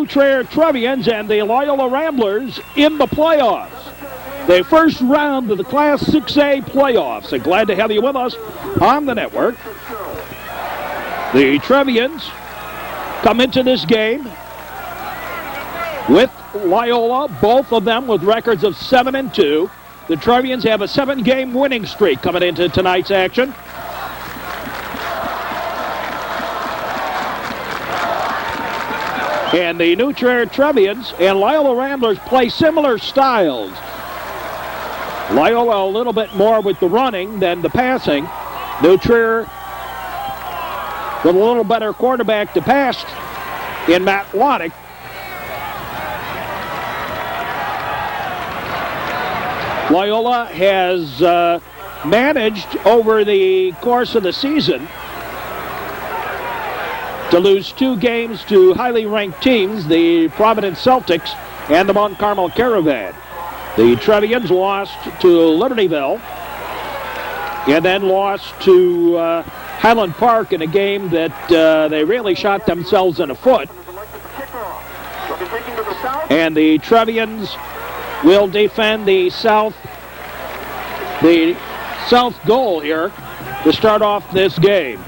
Trier Trevians and the Loyola Ramblers in the playoffs. The first round of the Class 6A playoffs. And glad to have you with us on the network. The Trevians come into this game with Loyola, both of them with records of 7-2. The Trevians have a 7-game winning streak coming into tonight's action. And the New Trier Trevians and Loyola Ramblers play similar styles. Loyola a little bit more with the running than the passing. New Trier with a little better quarterback to pass in Matt Loddick. Loyola has managed over the course of the season to lose 2 games to highly ranked teams, the Providence Celtics and the Mount Carmel Caravan. The Trevians lost to Libertyville and then lost to Highland Park in a game that they really shot themselves in the foot. And the Trevians will defend the south goal here to start off this game.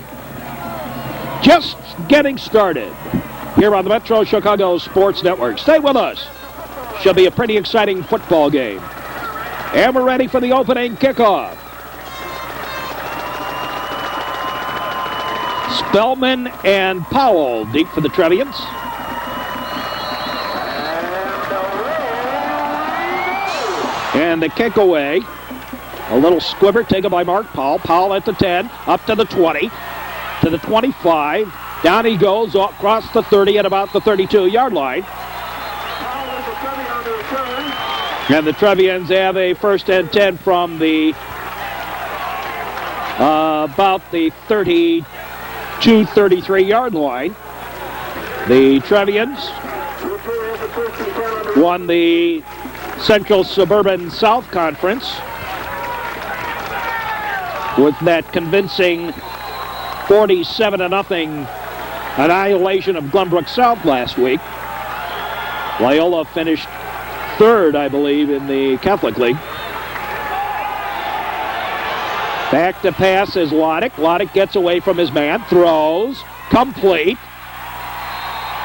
Just getting started here on the Metro Chicago Sports Network. Stay with us. Should be a pretty exciting football game. And we're ready for the opening kickoff. Spellman and Powell deep for the Trevians. And the kick away. A little squibber taken by Mark Powell. Powell at the 10, up to the 20, to the 25. Down he goes across the 30 at about the 32-yard line. And the Trevians have a first and 10 from the about the 32-33-yard line. The Trevians won the Central Suburban South Conference with that convincing 47-0 annihilation of Glenbrook South last week. Loyola finished 3rd, I believe, in the Catholic League. Back to pass is Loddick. Loddick gets away from his man, throws, complete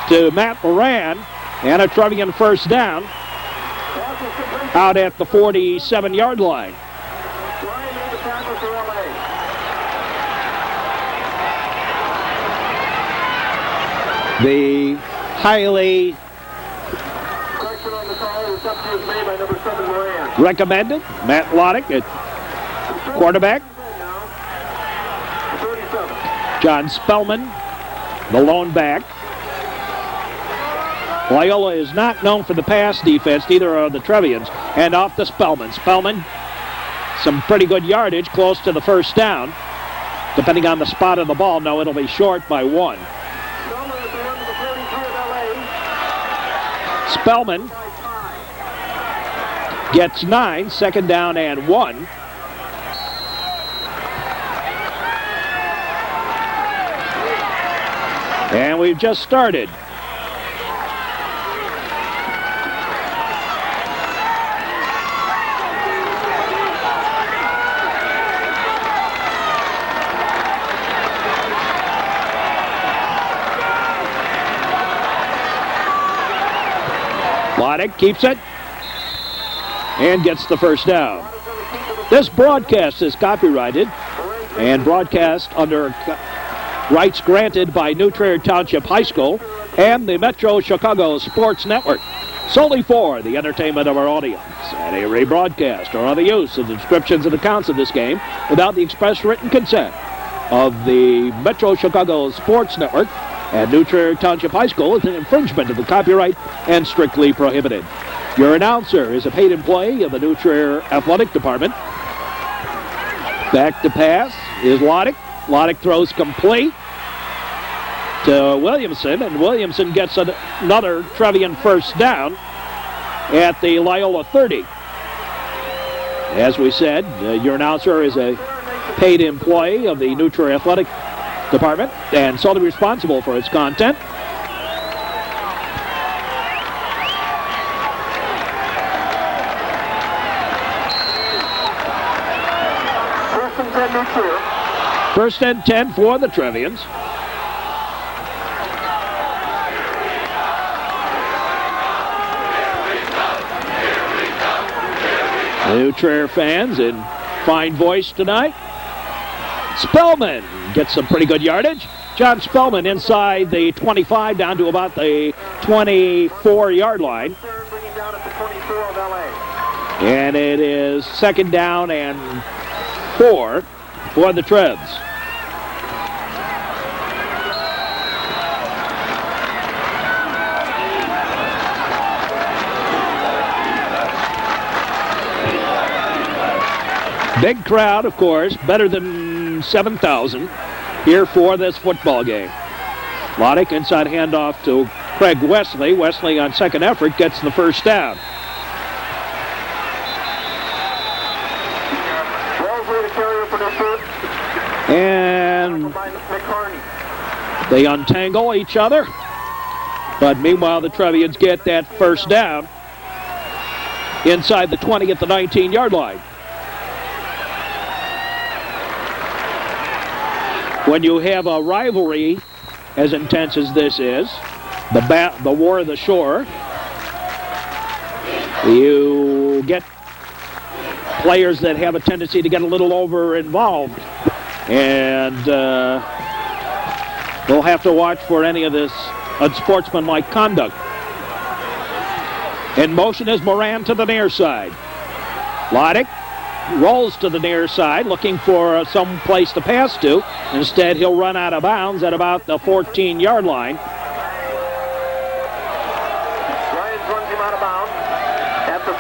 to Matt Moran, and a Trevian first down out at the 47-yard line. The highly recommended Matt Loddick at quarterback. John Spellman, the lone back. Loyola is not known for the pass defense, neither are the Trevians. And off to Spellman. Spellman, some pretty good yardage, close to the first down. Depending on the spot of the ball, no, it'll be short by 1. Spellman gets 9, second down and 1. And we've just started. Loddick keeps it and gets the first down. This broadcast is copyrighted and broadcast under rights granted by New Trier Township High School and the Metro Chicago Sports Network, solely for the entertainment of our audience. Any rebroadcast or other use of the descriptions and accounts of this game without the express written consent of the Metro Chicago Sports Network and New Trier Township High School is an infringement of the copyright and strictly prohibited. Your announcer is a paid employee of the New Trier Athletic Department. Back to pass is Loddick. Loddick throws complete to Williamson, and Williamson gets another Trevian first down at the Loyola 30. As we said, your announcer is a paid employee of the New Trier Athletic Department and solely responsible for its content. 10 New Trier. 1st and 10 for the Trevians. New Trier fans in fine voice tonight. Spellman gets some pretty good yardage. John Spellman inside the 25 down to about the 24-yard line. And it is 2nd down and 4 for the Trebs. Big crowd, of course, better than 7,000 here for this football game. Lodick inside handoff to Craig Wesley. Wesley on second effort gets the first down. And they untangle each other. But meanwhile, the Trevians get that first down inside the 20 at the 19-yard line. When you have a rivalry as intense as this is, the war of the shore, you get players that have a tendency to get a little over-involved. And we'll have to watch for any of this unsportsmanlike conduct. In motion is Moran to the near side. Lodick rolls to the near side, looking for some place to pass to. Instead, he'll run out of bounds at about the 14-yard line. Ryan runs him out of bounds at the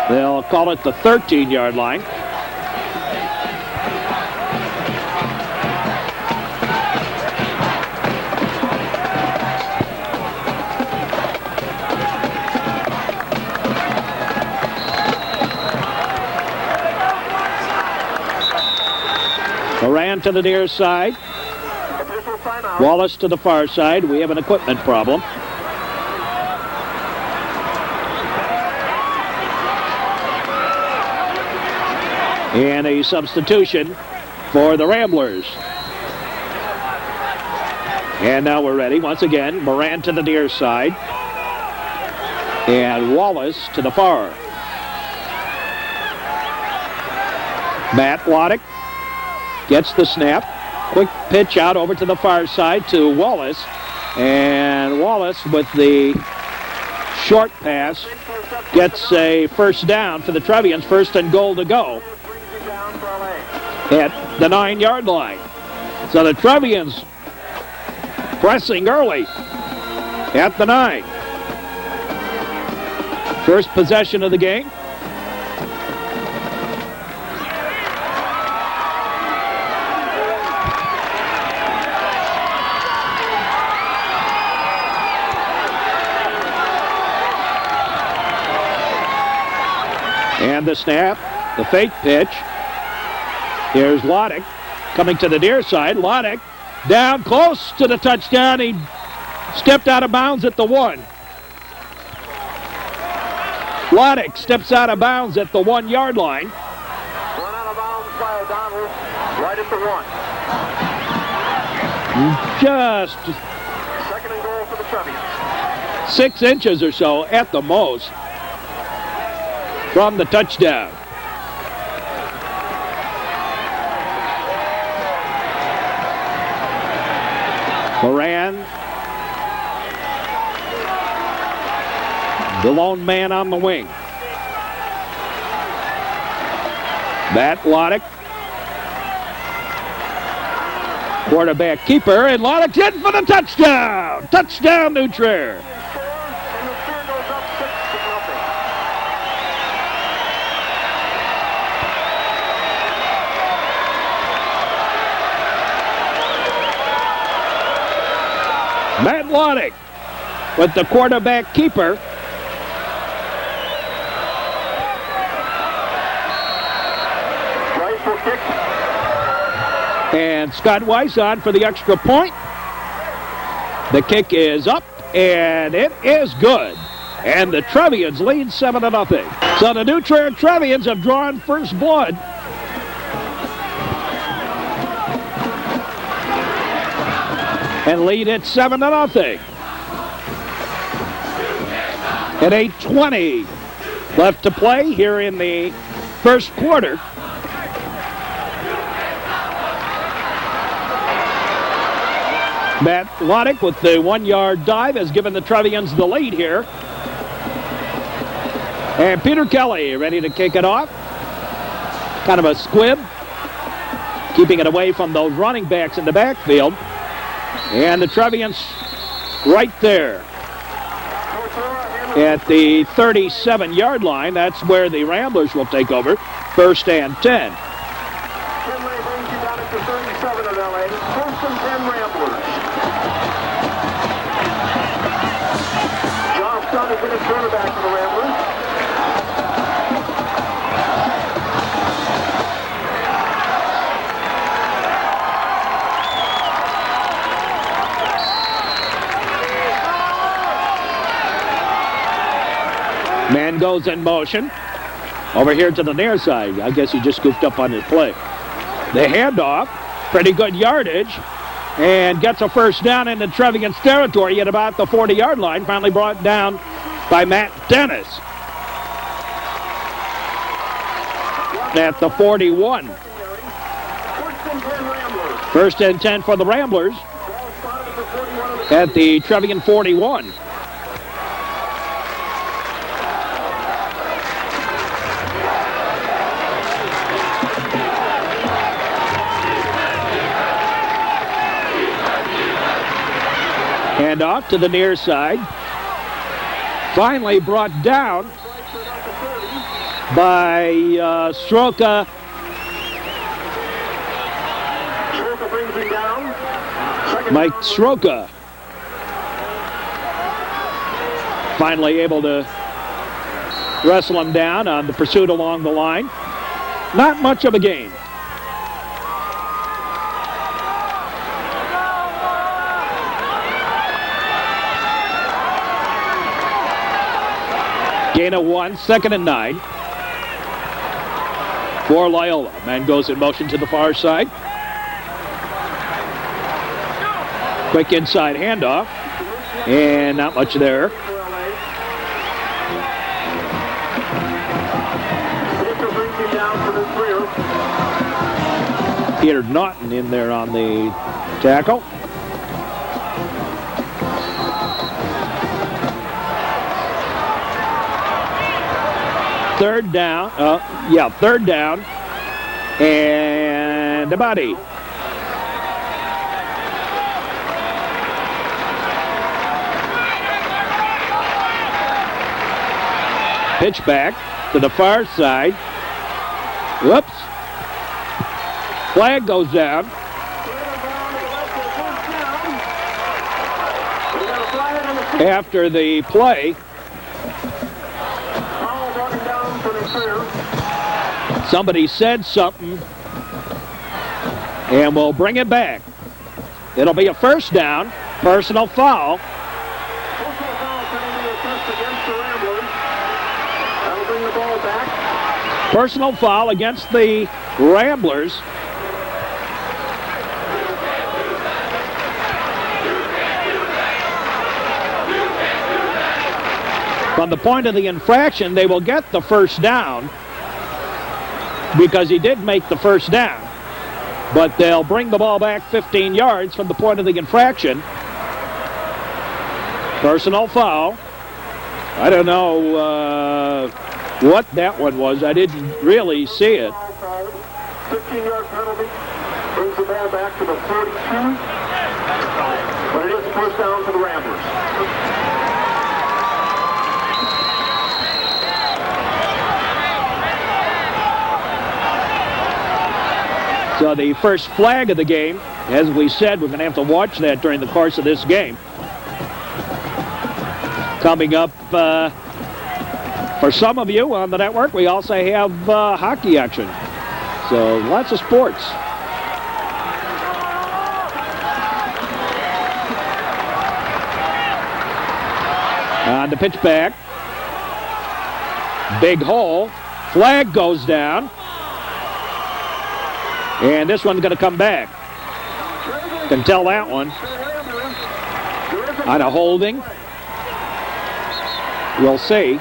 13. They'll call it the 13-yard line. Moran to the near side. Wallace to the far side. We have an equipment problem. And a substitution for the Ramblers. And now we're ready. Once again, Moran to the near side. And Wallace to the far. Matt Lodick gets the snap. Quick pitch out over to the far side to Wallace. And Wallace with the short pass gets a first down for the Trevians. 1st and goal to go at the 9-yard line. So the Trevians pressing early at the 9. First possession of the game. And the snap, the fake pitch. Here's Lodick coming to the near side. Lodick down close to the touchdown. He stepped out of bounds at the 1. Lodick steps out of bounds at the 1-yard line. Run out of bounds by O'Donnell, right at the 1. Just 2nd and goal for the Trevians. 6 inches or so at the most from the touchdown. Moran, the lone man on the wing. Matt Lodick, quarterback keeper, and Lodick's in for the touchdown. Touchdown, New Trier. Matt Lodick with the quarterback keeper. And Scott Weiss on for the extra point. The kick is up, and it is good. And the Trevians lead 7-0. So the New Trier Trevians have drawn first blood and lead it 7-0. At 8:20 left to play here in the first quarter. Matt Loddick with the 1-yard dive has given the Trevians the lead here. And Peter Kelly ready to kick it off. Kind of a squib, keeping it away from those running backs in the backfield. And the Trevians right there at the 37-yard line. That's where the Ramblers will take over. 1st and 10. Finlay brings you down at the 37 of LA. 1st and 10 Ramblers. Johnston is in a quarterback for the Ramblers. Man goes in motion. Over here to the near side. I guess he just goofed up on his play. The handoff. Pretty good yardage. And gets a first down into Trevians territory at about the 40-yard line. Finally brought down by Matt Dennis. At the 41. 1st and 10 for the Ramblers. At the Trevian 41. And off to the near side. Finally brought down by Stroka. Stroka brings him down. Mike Stroka. Finally able to wrestle him down on the pursuit along the line. Not much of a gain. Gain of 1, 2nd and 9 for Loyola. Man goes in motion to the far side. Quick inside handoff. And not much there. Peter Naughton in there on the tackle. Third down. Third down. And about 8. Pitch back to the far side. Whoops. Flag goes down. After the play. Somebody said something, and we'll bring it back. It'll be a first down, personal foul. Personal foul against the Ramblers. From the point of the infraction, they will get the first down, because he did make the first down. But they'll bring the ball back 15 yards from the point of the infraction. Personal foul. I don't know what that one was. I didn't really see it. 15-yard penalty. Brings the ball back to the 42. But it is a first down for the Ramblers. So the first flag of the game, as we said, we're going to have to watch that during the course of this game. Coming up for some of you on the network, we also have hockey action. So lots of sports. On the pitch back. Big hole. Flag goes down. And this one's going to come back. Can tell that one. on a holding. We'll see.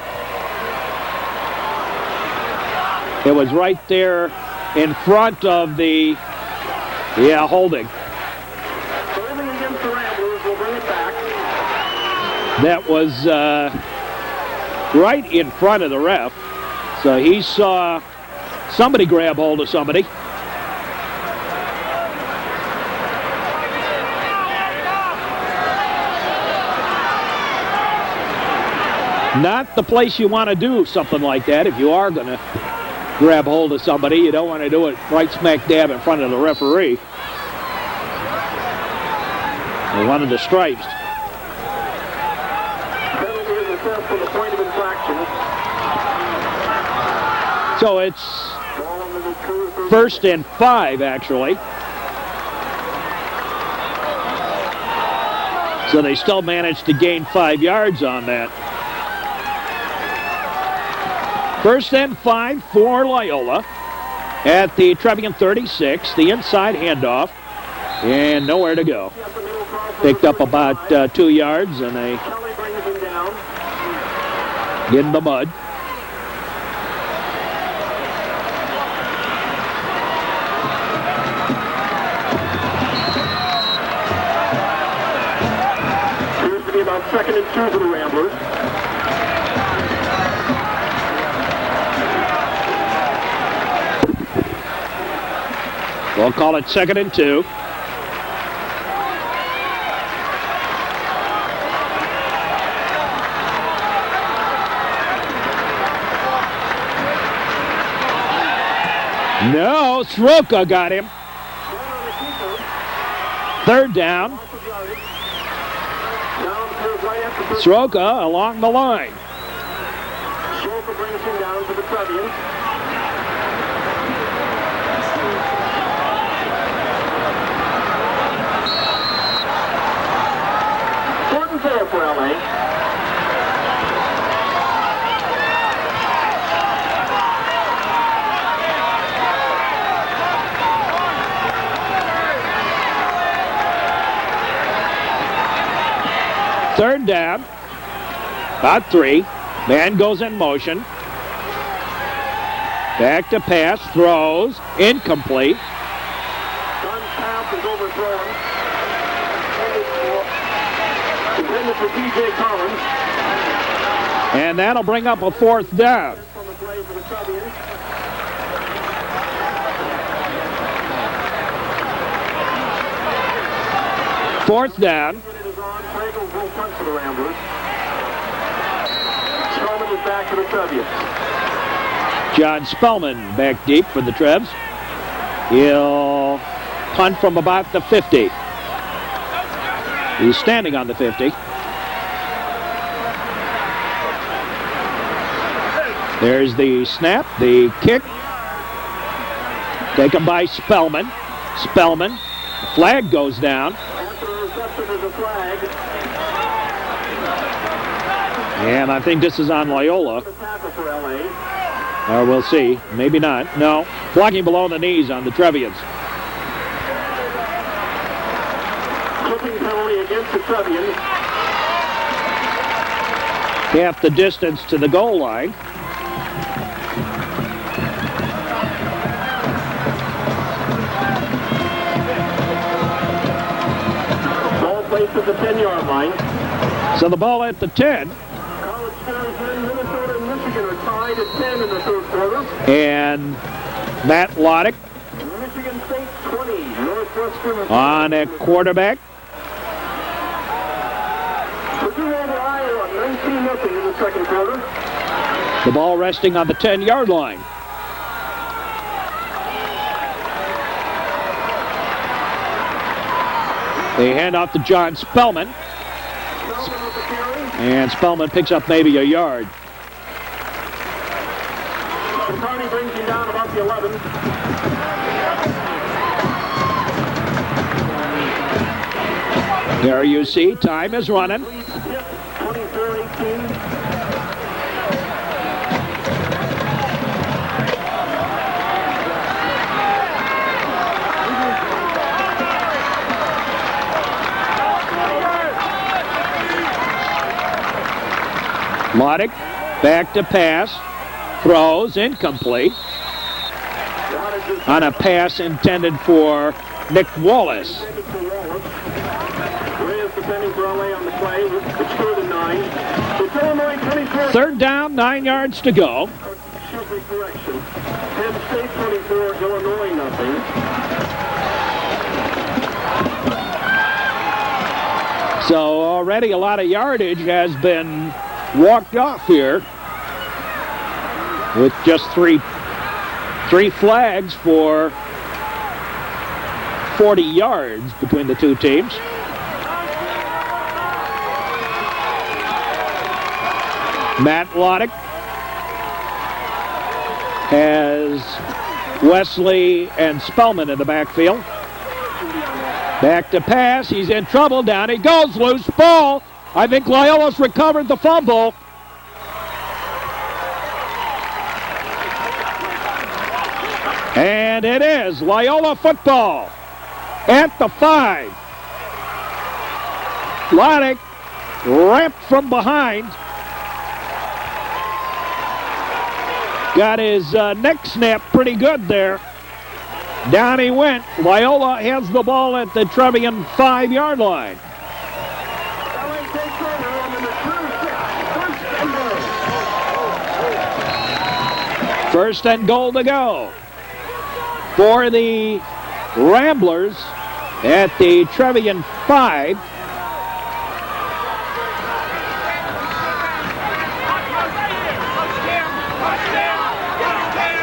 It was right there in front of the, holding. Holding against the Ramblers. We'll bring it back. That was right in front of the ref. So he saw somebody grab hold of somebody. Not the place you want to do something like that. If you are going to grab hold of somebody, you don't want to do it right smack dab in front of the referee. Or one of the stripes. Penalty is assessed for the point of infraction. So it's 1st and 5, actually. So they still managed to gain 5 yards on that. 1st and 5 for Loyola at the Trevian 36. The inside handoff and nowhere to go. Picked up about 2 yards and they get in the mud. Appears to be about 2nd and 2 for the Ramblers. We'll call it 2nd and 2. No, Sroka got him. 3rd down. Sroka along the line. Sroka brings him down to the Trevians. For LA. Third down, about 3. Man goes in motion. Back to pass, throws, incomplete. Gun's pass is overthrown. For DJ Collins. And that'll bring up a 4th down. Fourth down. John Spellman back deep for the Trebs. He'll punt from about the 50. He's standing on the 50. There's the snap, the kick. Taken by Spellman. Spellman. Flag goes down. And I think this is on Loyola. Or we'll see. Maybe not. No. Blocking below the knees on the Trevians. Clipping penalty against the Trevians. Half the distance to the goal line. Ball placed at the 10-yard line. So the ball at the 10. College scores in Minnesota and Michigan are tied at 10 in the third quarter. And Matt Loddick Michigan State 20, Northwestern on a quarterback. Purdue over Iowa, 19-0 in the second quarter. The ball resting on the 10-yard line. They hand off to John Spellman. And Spellman picks up maybe a yard. Carney brings him down about the 11. There you see, time is running. 24-18. Lodick back to pass. Throws, incomplete. On a pass intended for Nick Wallace. Third down, 9 yards to go. So already a lot of yardage has been walked off here with just three flags for 40 yards between the two teams. Matt Lodick has Wesley and Spellman in the backfield. Back to pass. He's in trouble. Down he goes. Loose ball. I think Loyola's recovered the fumble. And it is Loyola football at the 5. Lodick ramped from behind. Got his neck snap pretty good there. Down he went. Loyola has the ball at the Trevian 5-yard line. First and goal to go for the Ramblers at the Trevian 5.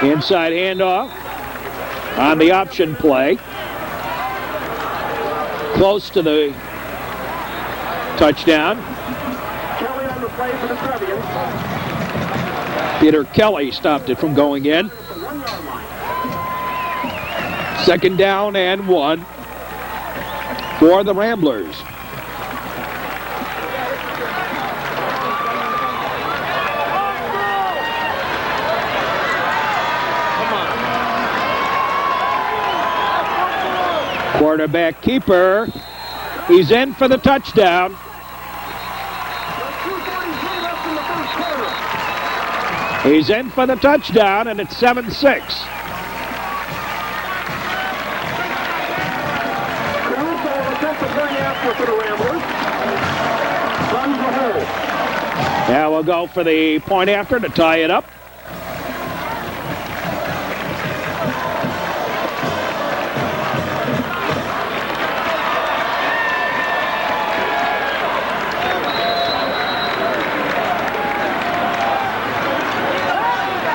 Inside handoff on the option play. Close to the touchdown. Kelly on the play for the Trevians. Peter Kelly stopped it from going in. Second down and 1 for the Ramblers. Quarterback keeper. He's in for the touchdown. He's in for the touchdown, and it's 7-6. Now we'll go for the point after to tie it up.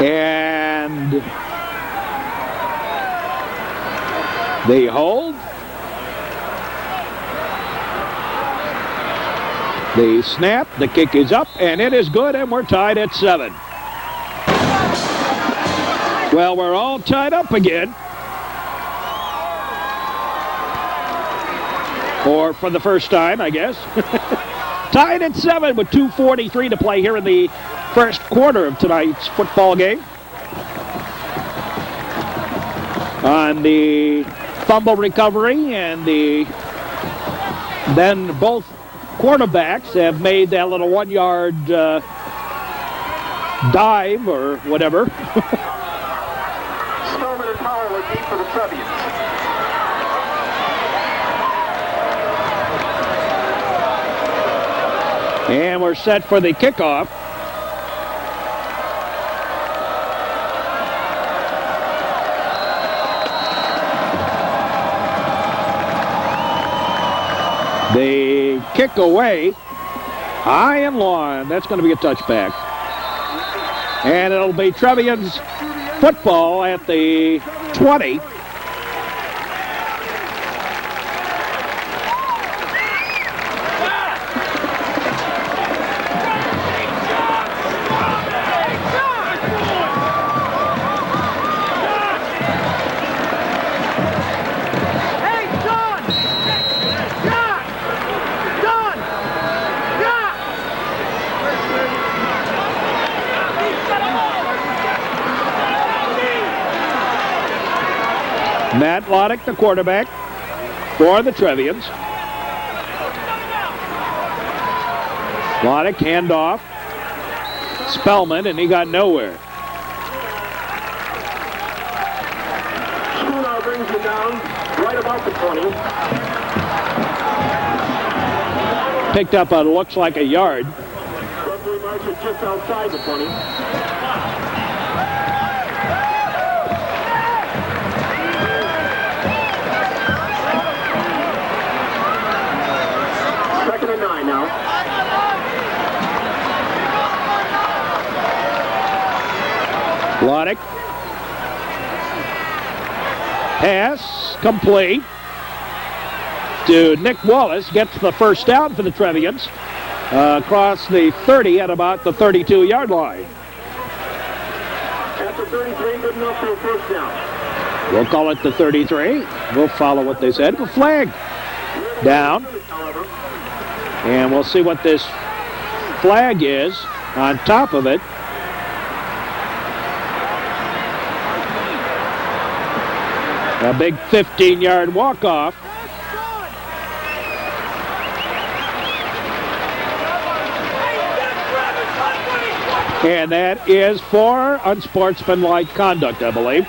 And they hold. The snap, the kick is up, and it is good, and we're tied at 7. Well, we're all tied up again. Or for the first time, I guess. Tied at 7 with 2:43 to play here in the first quarter of tonight's football game. On the fumble recovery, and then both quarterbacks have made that little 1-yard dive or whatever. Spellman and Powell deep for the Trevians. And we're set for the kickoff. They kick away high and long. That's going to be a touchback. And it'll be Trevians football at the 20. Matt Lodick, the quarterback for the Trevians. Lodick, handoff. Spellman, and he got nowhere. Now brings you down right about the 20. Picked up what looks like a yard. Roughly marks it just outside the 20. Second and 9 now. Lodick. Pass complete to Nick Wallace. Gets the first down for the Trevians. Across the 30 at about the 32-yard line. At the 33, good enough for a first down. We'll call it the 33. We'll follow what they said. The flag down. And we'll see what this flag is on top of it. A big 15-yard walk-off. And that is for unsportsmanlike conduct, I believe.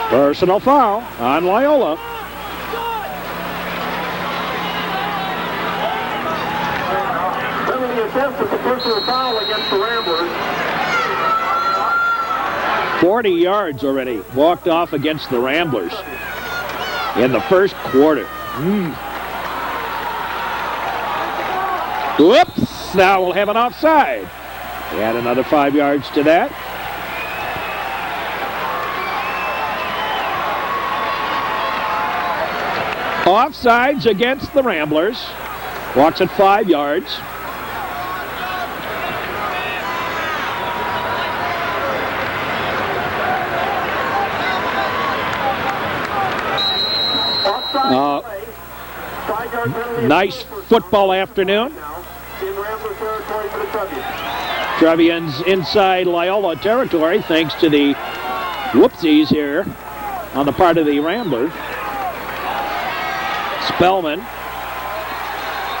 Personal foul on Loyola. The attempt is a personal foul against the Ramblers. 40 yards already walked off against the Ramblers in the first quarter. Whoops! Now we'll have an offside. Add another 5 yards to that. Offsides against the Ramblers. Walks at 5 yards. Nice football afternoon. Trevians inside Loyola territory thanks to the whoopsies here on the part of the Ramblers. Spellman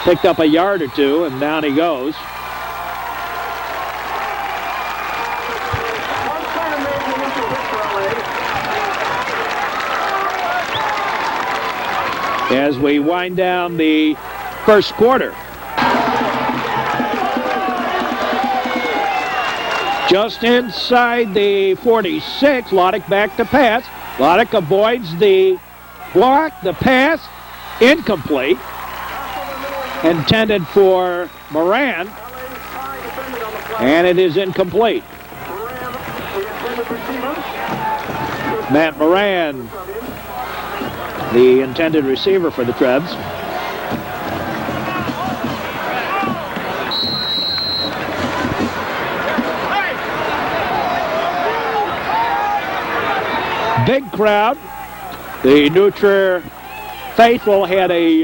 picked up a yard or two, and down he goes. As we wind down the first quarter. Just inside the 46, Lodick back to pass. Lodick avoids the block, the pass, incomplete. Intended for Moran, and it is incomplete. Matt Moran, the intended receiver for the Trebs. Big crowd. The New Trier faithful had a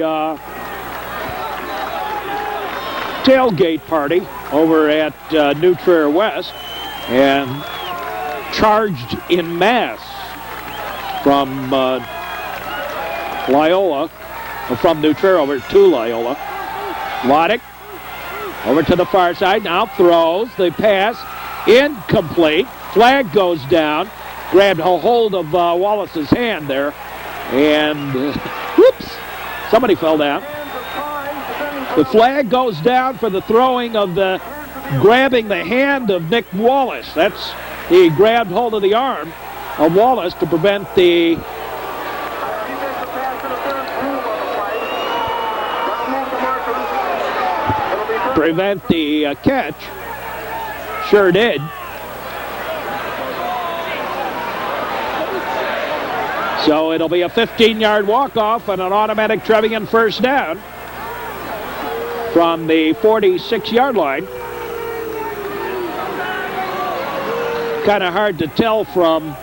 tailgate party over at New Trier West and charged in mass from Loyola, from New Trier over to Loyola. Lodick over to the far side, now throws the pass, incomplete. Flag goes down, grabbed a hold of Wallace's hand there, and whoops, somebody fell down. The flag goes down for the throwing of the, grabbing the hand of Nick Wallace. That's, he grabbed hold of the arm of Wallace to prevent the catch. Sure did. So it'll be a 15-yard walk-off and an automatic Trevian first down from the 46-yard line. Kind of hard to tell from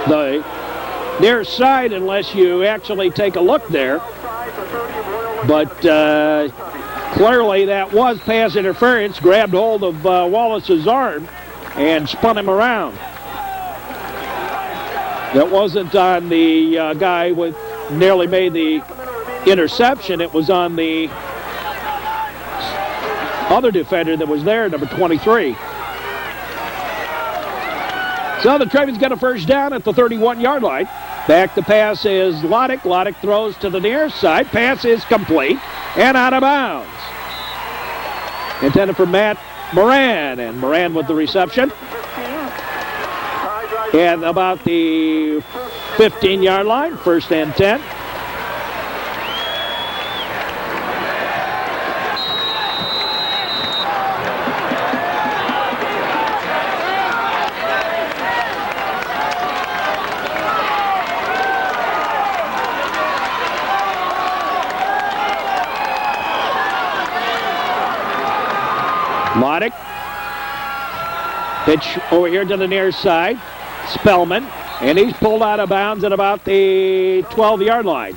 the near side unless you actually take a look there. But clearly that was pass interference, grabbed hold of Wallace's arm and spun him around. That wasn't on the guy with nearly made the interception. It was on the other defender that was there, number 23. So the Trevians get a first down at the 31-yard line. Back to pass is Loddick. Loddick throws to the near side. Pass is complete and out of bounds. Intended for Matt Moran, and Moran with the reception. And about the 15-yard line, first and 10. Loddick. Pitch over here to the near side. Spellman. And he's pulled out of bounds at about the 12-yard line.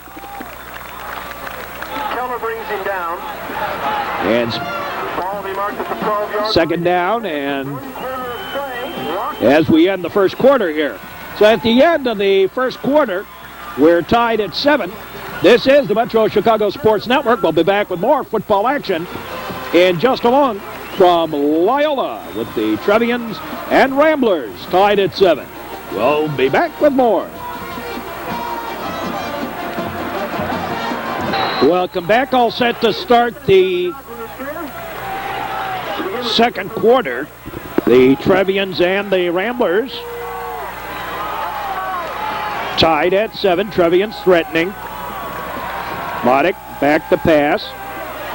Keller brings him down. And Ball will be marked at the 12-yard. second down, and as we end the first quarter here. So at the end of the first quarter, we're tied at 7. This is the Metro Chicago Sports Network. We'll be back with more football action in just a moment from Loyola with the Trevians and Ramblers tied at 7. We'll be back with more. Welcome back. All set to start the second quarter. The Trevians and the Ramblers tied at 7. Trevians threatening. Loddick back to pass.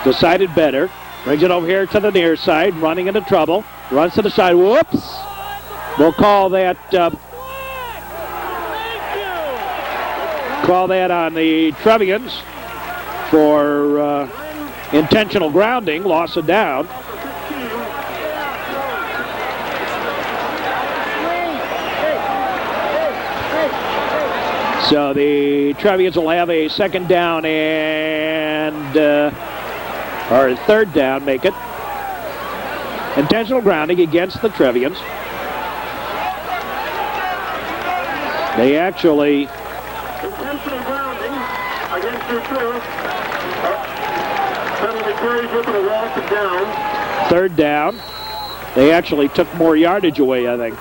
Decided better. Brings it over here to the near side. Running into trouble. Runs to the side. Whoops. We'll call that on the Trevians for intentional grounding. Loss of down. So the Trevians will have a second down and or third down, make it. Intentional grounding against the Trevians. They actually Intentional grounding against your turf. Penalty carries with it a loss of down. third down. They actually took more yardage away, I think.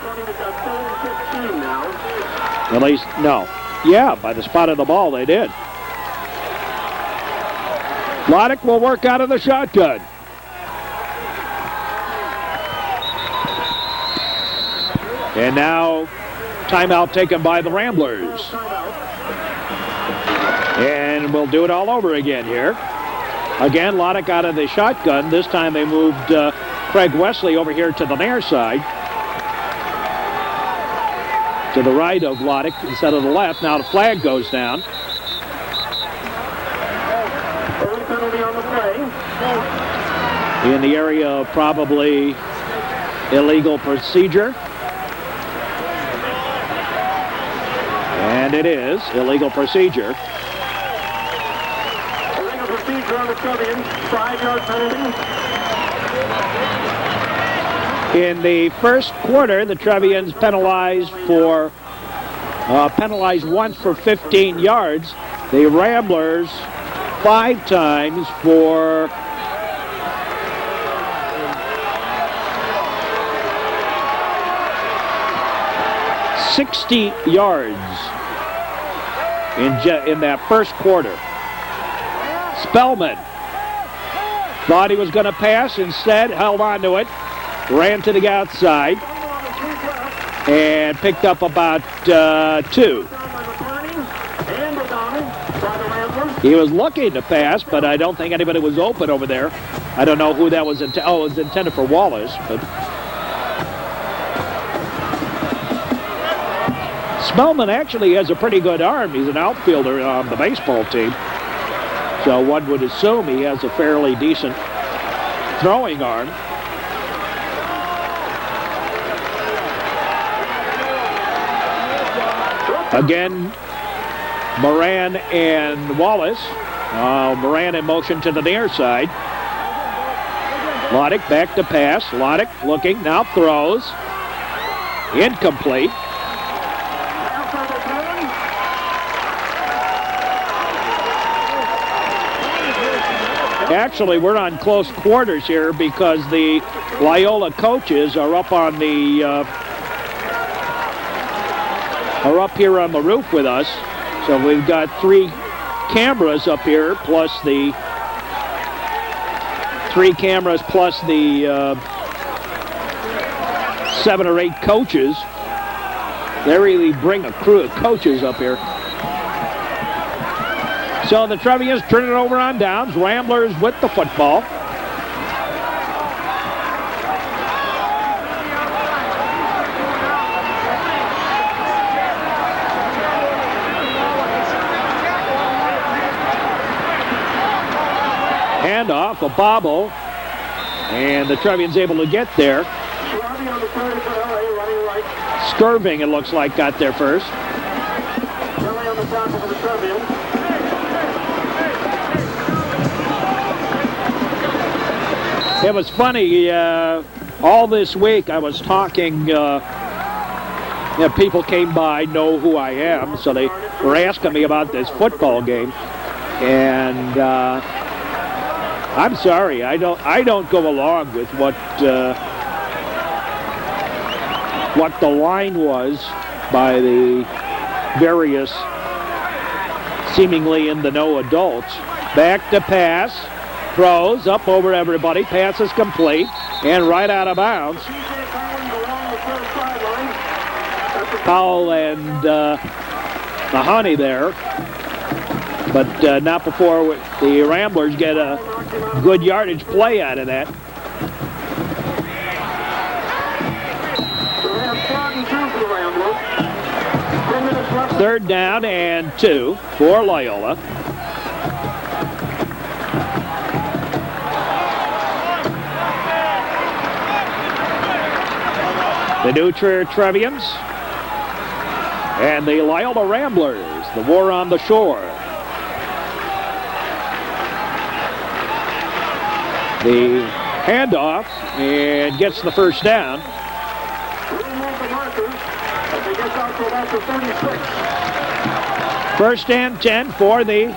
At least, no. Yeah, by the spot of the ball, they did. Loddick will work out of the shotgun. And now, timeout taken by the Ramblers. And we'll do it all over again here. Again, Loddick out of the shotgun. This time they moved Craig Wesley over here to the near side. To the right of Loddick instead of the left. Now the flag goes down. In the area of probably illegal procedure. And it is illegal procedure. Illegal procedure on the Trevians. 5-yard penalty. In the first quarter, the Trevians penalized once for 15 yards. The Ramblers 5 times for 60 yards in that first quarter. Spellman thought he was going to pass, instead held on to it, ran to the outside, and picked up about 2. He was looking to pass, but I don't think anybody was open over there. I don't know who that was. It was intended for Wallace, but Spellman actually has a pretty good arm. He's an outfielder on the baseball team. So one would assume he has a fairly decent throwing arm. Again, Moran and Wallace. Moran in motion to the near side. Loddick back to pass. Loddick looking, now throws. Incomplete. Actually, we're on close quarters here because the Loyola coaches are up on the are up here on the roof with us. So we've got 3 cameras up here, plus the 3 cameras plus the 7 or 8 coaches. They really bring a crew of coaches up here. So the Trevians turn it over on downs. Ramblers with the football. Handoff, a bobble, and the Trevians able to get there. Skirving, it looks like, got there first. It was funny, all this week I was talking, people came by, know who I am, so they were asking me about this football game. And I'm sorry, I don't go along with what the line was by the various seemingly in the know adults. Back to pass, throws up over everybody, pass is complete, and right out of bounds. Powell and Mahoney there, but not before the Ramblers get a good yardage play out of that. Third down and 2 for Loyola. The New Trier Trevians and the Loyola Ramblers, the war on the shore. The handoff and gets the first down. First and 10 for the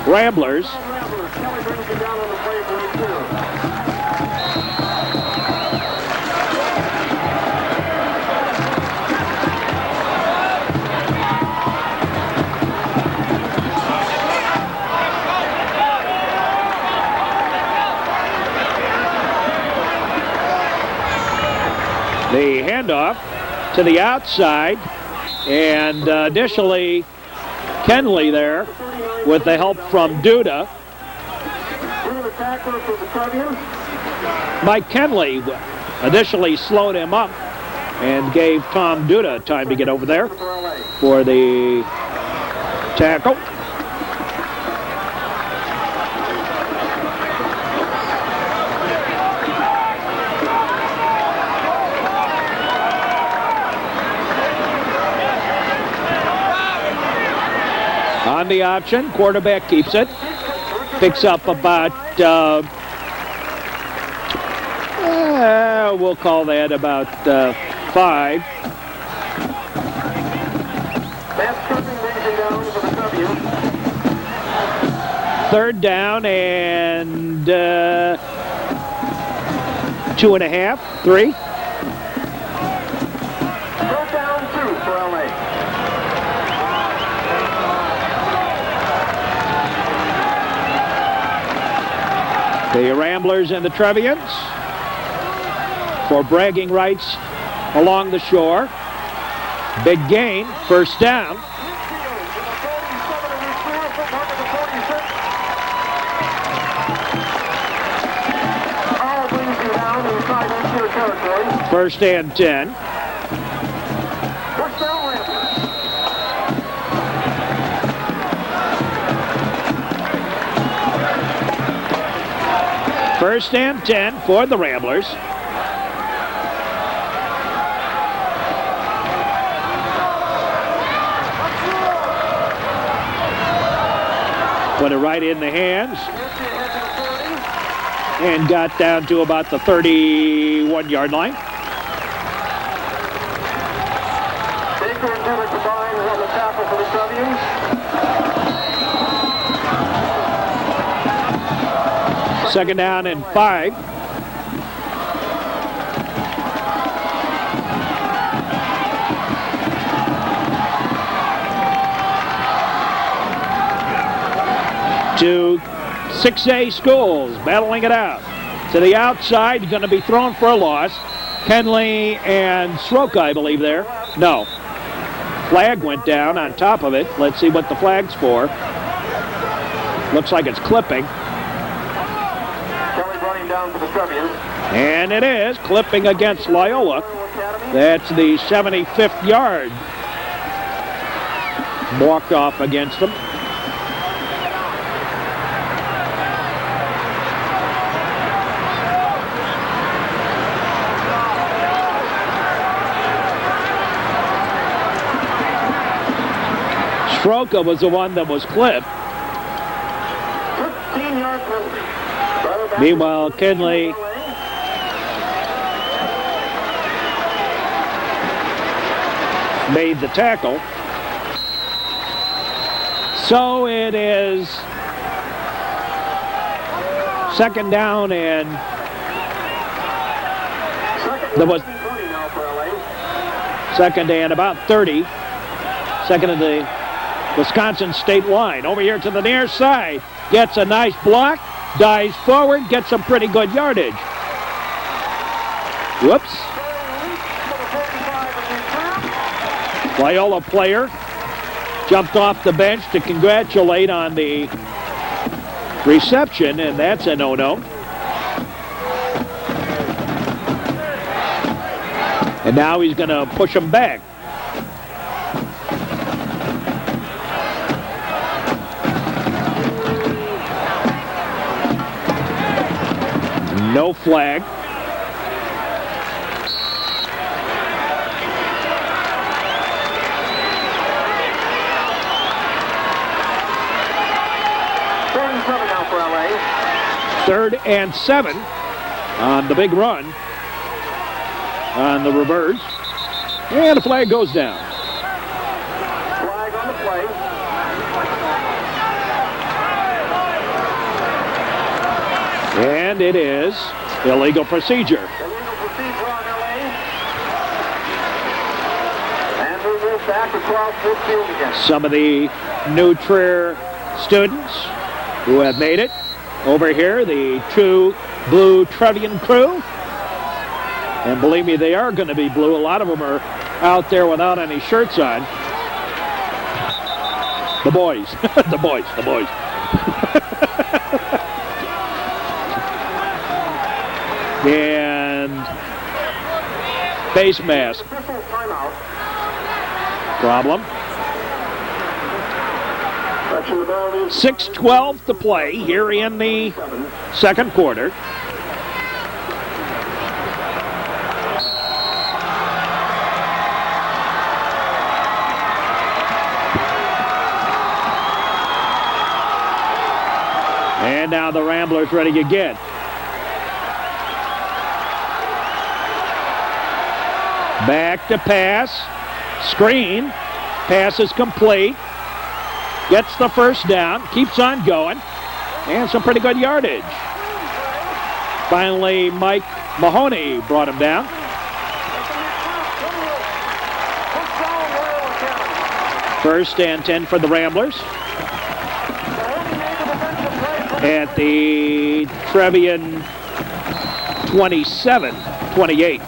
Ramblers. The handoff to the outside, and initially Kenley there with the help from Duda. Mike Kenley initially slowed him up and gave Tom Duda time to get over there for the tackle. On the option, quarterback keeps it. Picks up about, we'll call that about 5. Third down and 2.5, 3. Third down 2 for LA. The Ramblers and the Trevians for bragging rights along the shore. Big gain, first down. First and 10. First and 10 for the Ramblers. Put it right in the hands. And got down to about the 31-yard line. Baker and Dillard combined on the tackle for the Trevians. Second down and 5. To 6A schools, battling it out. To the outside, going to be thrown for a loss. Kenley and Sroka, I believe, there. No. Flag went down on top of it. Let's see what the flag's for. Looks like it's clipping. Kelly brought him down for the Trevians. And it is clipping against Loyola. That's the 75th yard. Walked off against them. Sroka was the one that was clipped. 15-yard penalty. Meanwhile, Kenley made the tackle. So it is second down and there was second and about 30. Second of the Wisconsin state line. Over here to the near side. Gets a nice block. Dives forward. Gets some pretty good yardage. Whoops. Loyola player jumped off the bench to congratulate on the reception, and that's a no-no. And now he's going to push him back. No flag. Third and 7 on the big run on the reverse. And the flag goes down. Flag on the play. And it is illegal procedure. Illegal procedure on LA. And we move back across midfield again. Some of the New Trier students who have made it over here, the true blue Trevian crew. And believe me, they are going to be blue. A lot of them are out there without any shirts on. The boys. the boys. And face mask. Problem. 6:12 to play here in the second quarter. And now the Ramblers ready again. Back to pass. Screen. Pass is complete. Gets the first down. Keeps on going. And some pretty good yardage. Finally, Mike Mahoney brought him down. First and 10 for the Ramblers. At the Trevian 27-28.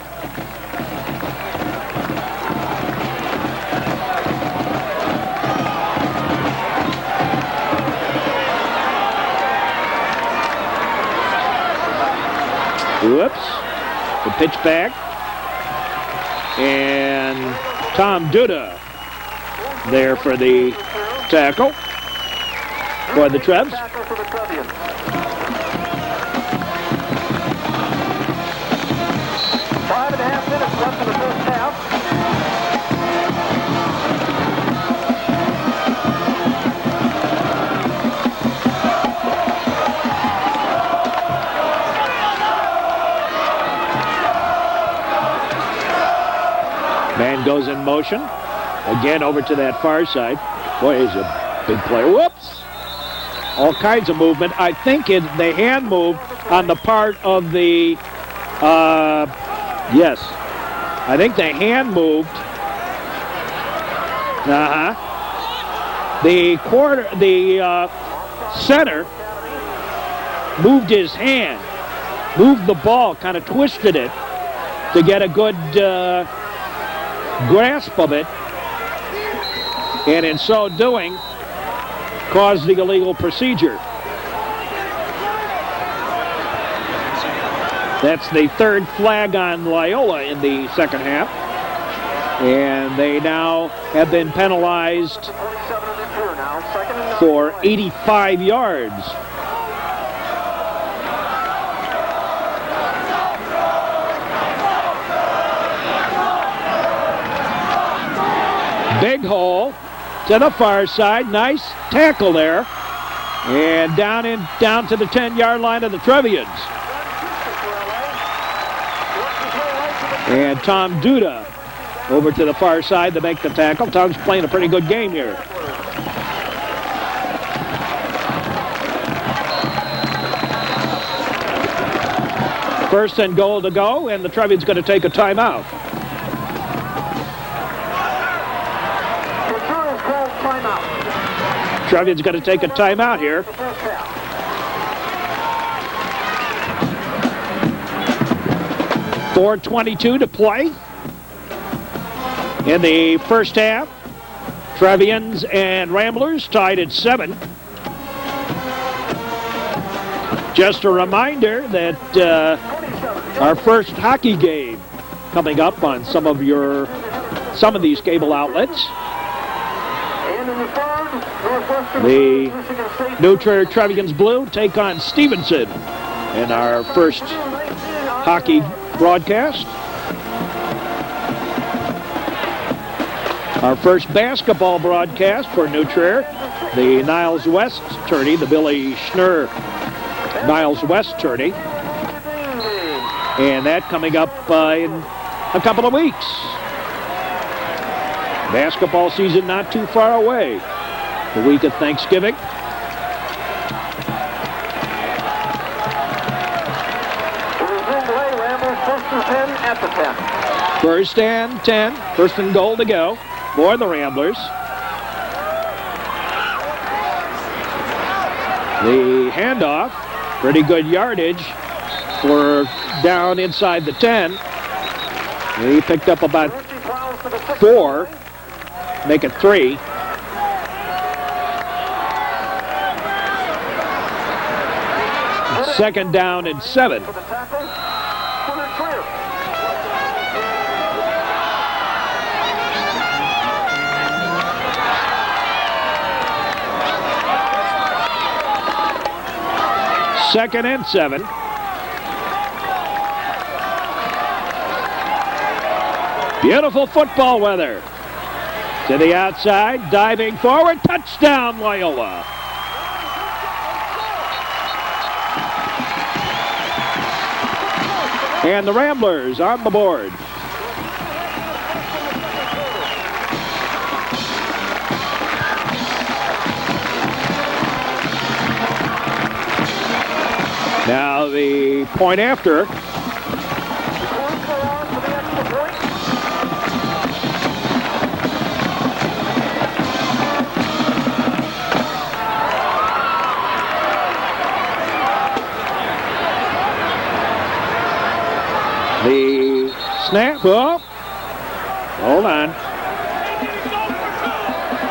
Whoops. The pitch back. And Tom Duda there for the tackle for the Trebs. 5.5 minutes left in the first half. Man goes in motion. Again over to that far side. Boy, he's a big player. Whoops! all kinds of movement. I think the hand moved on the part of the, yes, I think the hand moved. The center moved his hand, moved the ball, kind of twisted it to get a good grasp of it, and in so doing, caused the illegal procedure. That's the third flag on Loyola in the second half. And they now have been penalized for 85 yards. Big hole to the far side. Nice tackle there. And down to the 10-yard line of the Trevians. And Tom Duda over to the far side to make the tackle. Tom's playing a pretty good game here. First and goal to go, and the Trevians going to take a timeout. Trevians going to take a timeout here. .4:22 to play in the first half. Trevians and Ramblers tied at 7. Just a reminder that our first hockey game coming up on some of these cable outlets. The New Trier Trevians Blue take on Stevenson in our first hockey broadcast. Our first basketball broadcast for New Trier, the Niles West tourney, the Billy Schnurr Niles West tourney. And that coming up in a couple of weeks. Basketball season not too far away. The week of Thanksgiving. First and 10. First and goal to go for the Ramblers. The handoff. Pretty good yardage for down inside the 10. He picked up about 4. Make it 3. Second down and 7. Second and 7. Beautiful football weather. To the outside, diving forward, touchdown Loyola. And the Ramblers on the board. Now the point after. The snap, oh, hold on.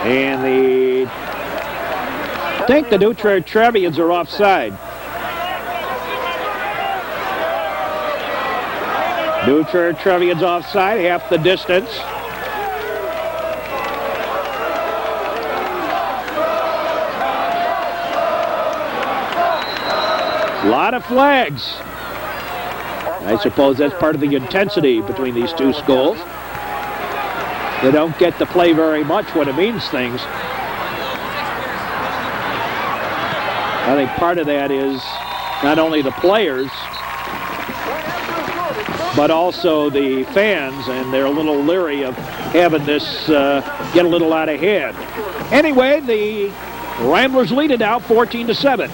And I think the New Trier Trevians are offside. New Trier Trevians offside, half the distance. A lot of flags. I suppose that's part of the intensity between these two schools. They don't get to play very much when it means things. I think part of that is not only the players, but also the fans, and they're a little leery of having this get a little out of hand. Anyway, the Ramblers lead it now 14-7.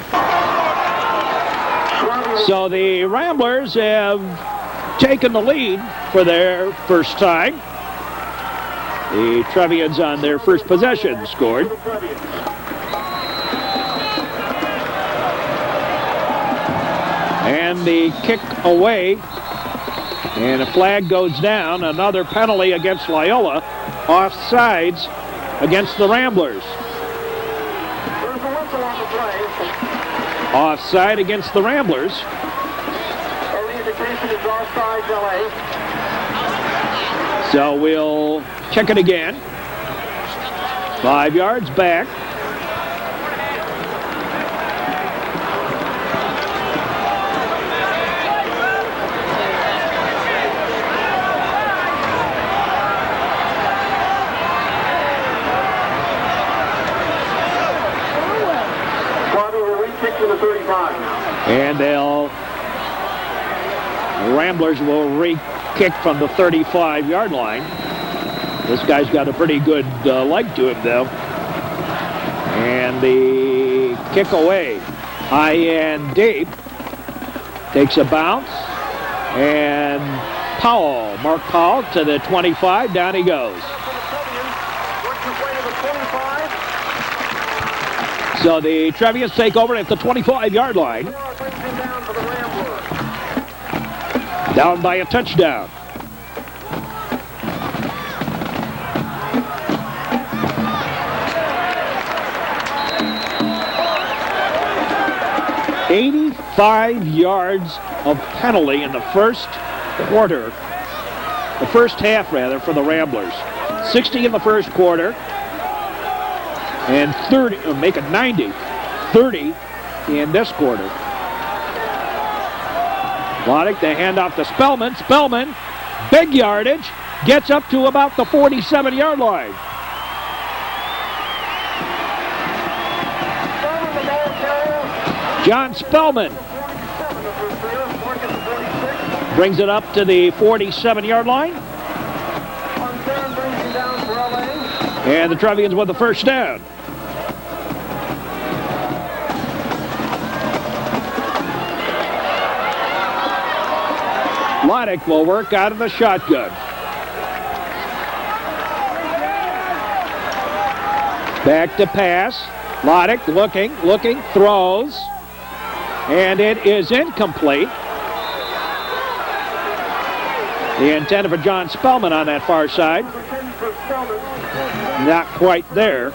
So the Ramblers have taken the lead for their first time. The Trevians on their first possession scored. And the kick away. And a flag goes down. Another penalty against Loyola. Offsides against the Ramblers. Offside against the Ramblers. Early indication is offside, LA. So we'll check it again. 5 yards back. And Ramblers will re-kick from the 35-yard line. This guy's got a pretty good leg to him, though. And the kick away. High and deep. Takes a bounce. And Mark Powell to the 25. Down he goes. So the Trevians take over at the 25-yard line. Down by a touchdown. "85 yards of penalty in the first quarter. The first half, rather, for the Ramblers. 60 in the first quarter. And 30, make it 90. 30 in this quarter. Lodick, the handoff to Spellman. Spellman, big yardage, gets up to about the 47-yard line. John Spellman brings it up to the 47-yard line. And the Trevians with the first down. Lodick will work out of the shotgun. Back to pass. Lodick looking, throws. And it is incomplete. The antenna for John Spellman on that far side. Not quite there.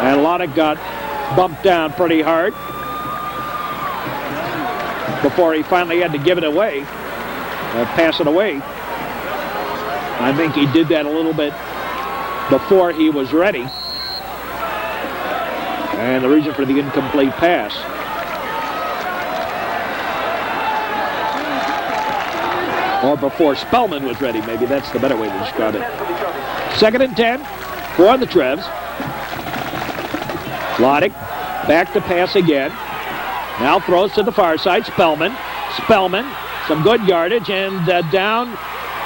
And Lodick got bumped down pretty hard before he finally had to give it away, pass it away. I think he did that a little bit before he was ready. And the reason for the incomplete pass. Or before Spellman was ready, maybe that's the better way to describe it. 2nd and 10 for the Trevs. Lodick back to pass again. Now throws to the far side. Spellman, some good yardage, and down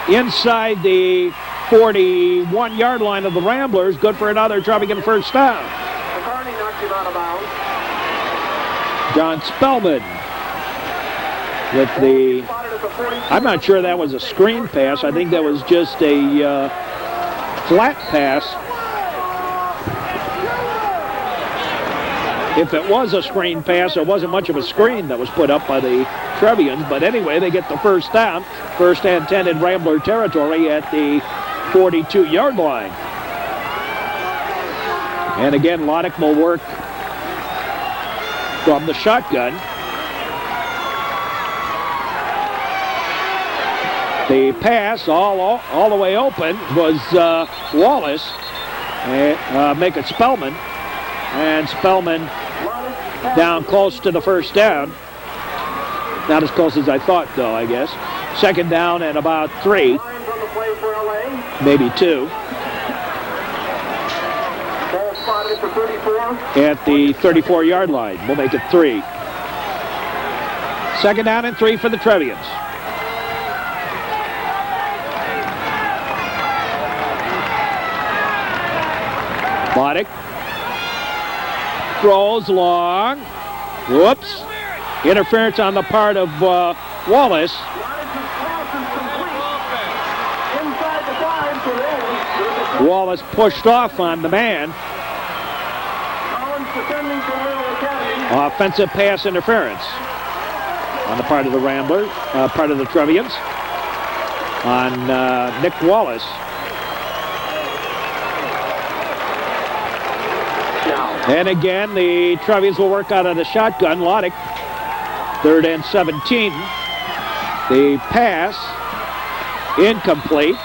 inside the 41-yard line of the Ramblers. Good for another Trevian first down. John Spellman with the, I'm not sure that was a screen pass. I think that was just a flat pass. If it was a screen pass, there wasn't much of a screen that was put up by the Trevians. But anyway, they get the first down. 1st and 10 in Rambler territory at the 42-yard line. And again, Lodick will work from the shotgun. The pass all the way open was Wallace. Make it Spellman. And Spellman down close to the first down. Not as close as I thought, though, I guess. 2nd down and about 3. Maybe 2. At the 34-yard line. We'll make it 3. 2nd down and 3 for the Trevians. Lodick throws long. Whoops. Interference on the part of Wallace. Wallace pushed off on the man. Offensive pass interference on the part of the Ramblers, part of the Trevians, on Nick Wallace. And again, the Trevians will work out of the shotgun. Lodick, 3rd and 17. The pass, incomplete.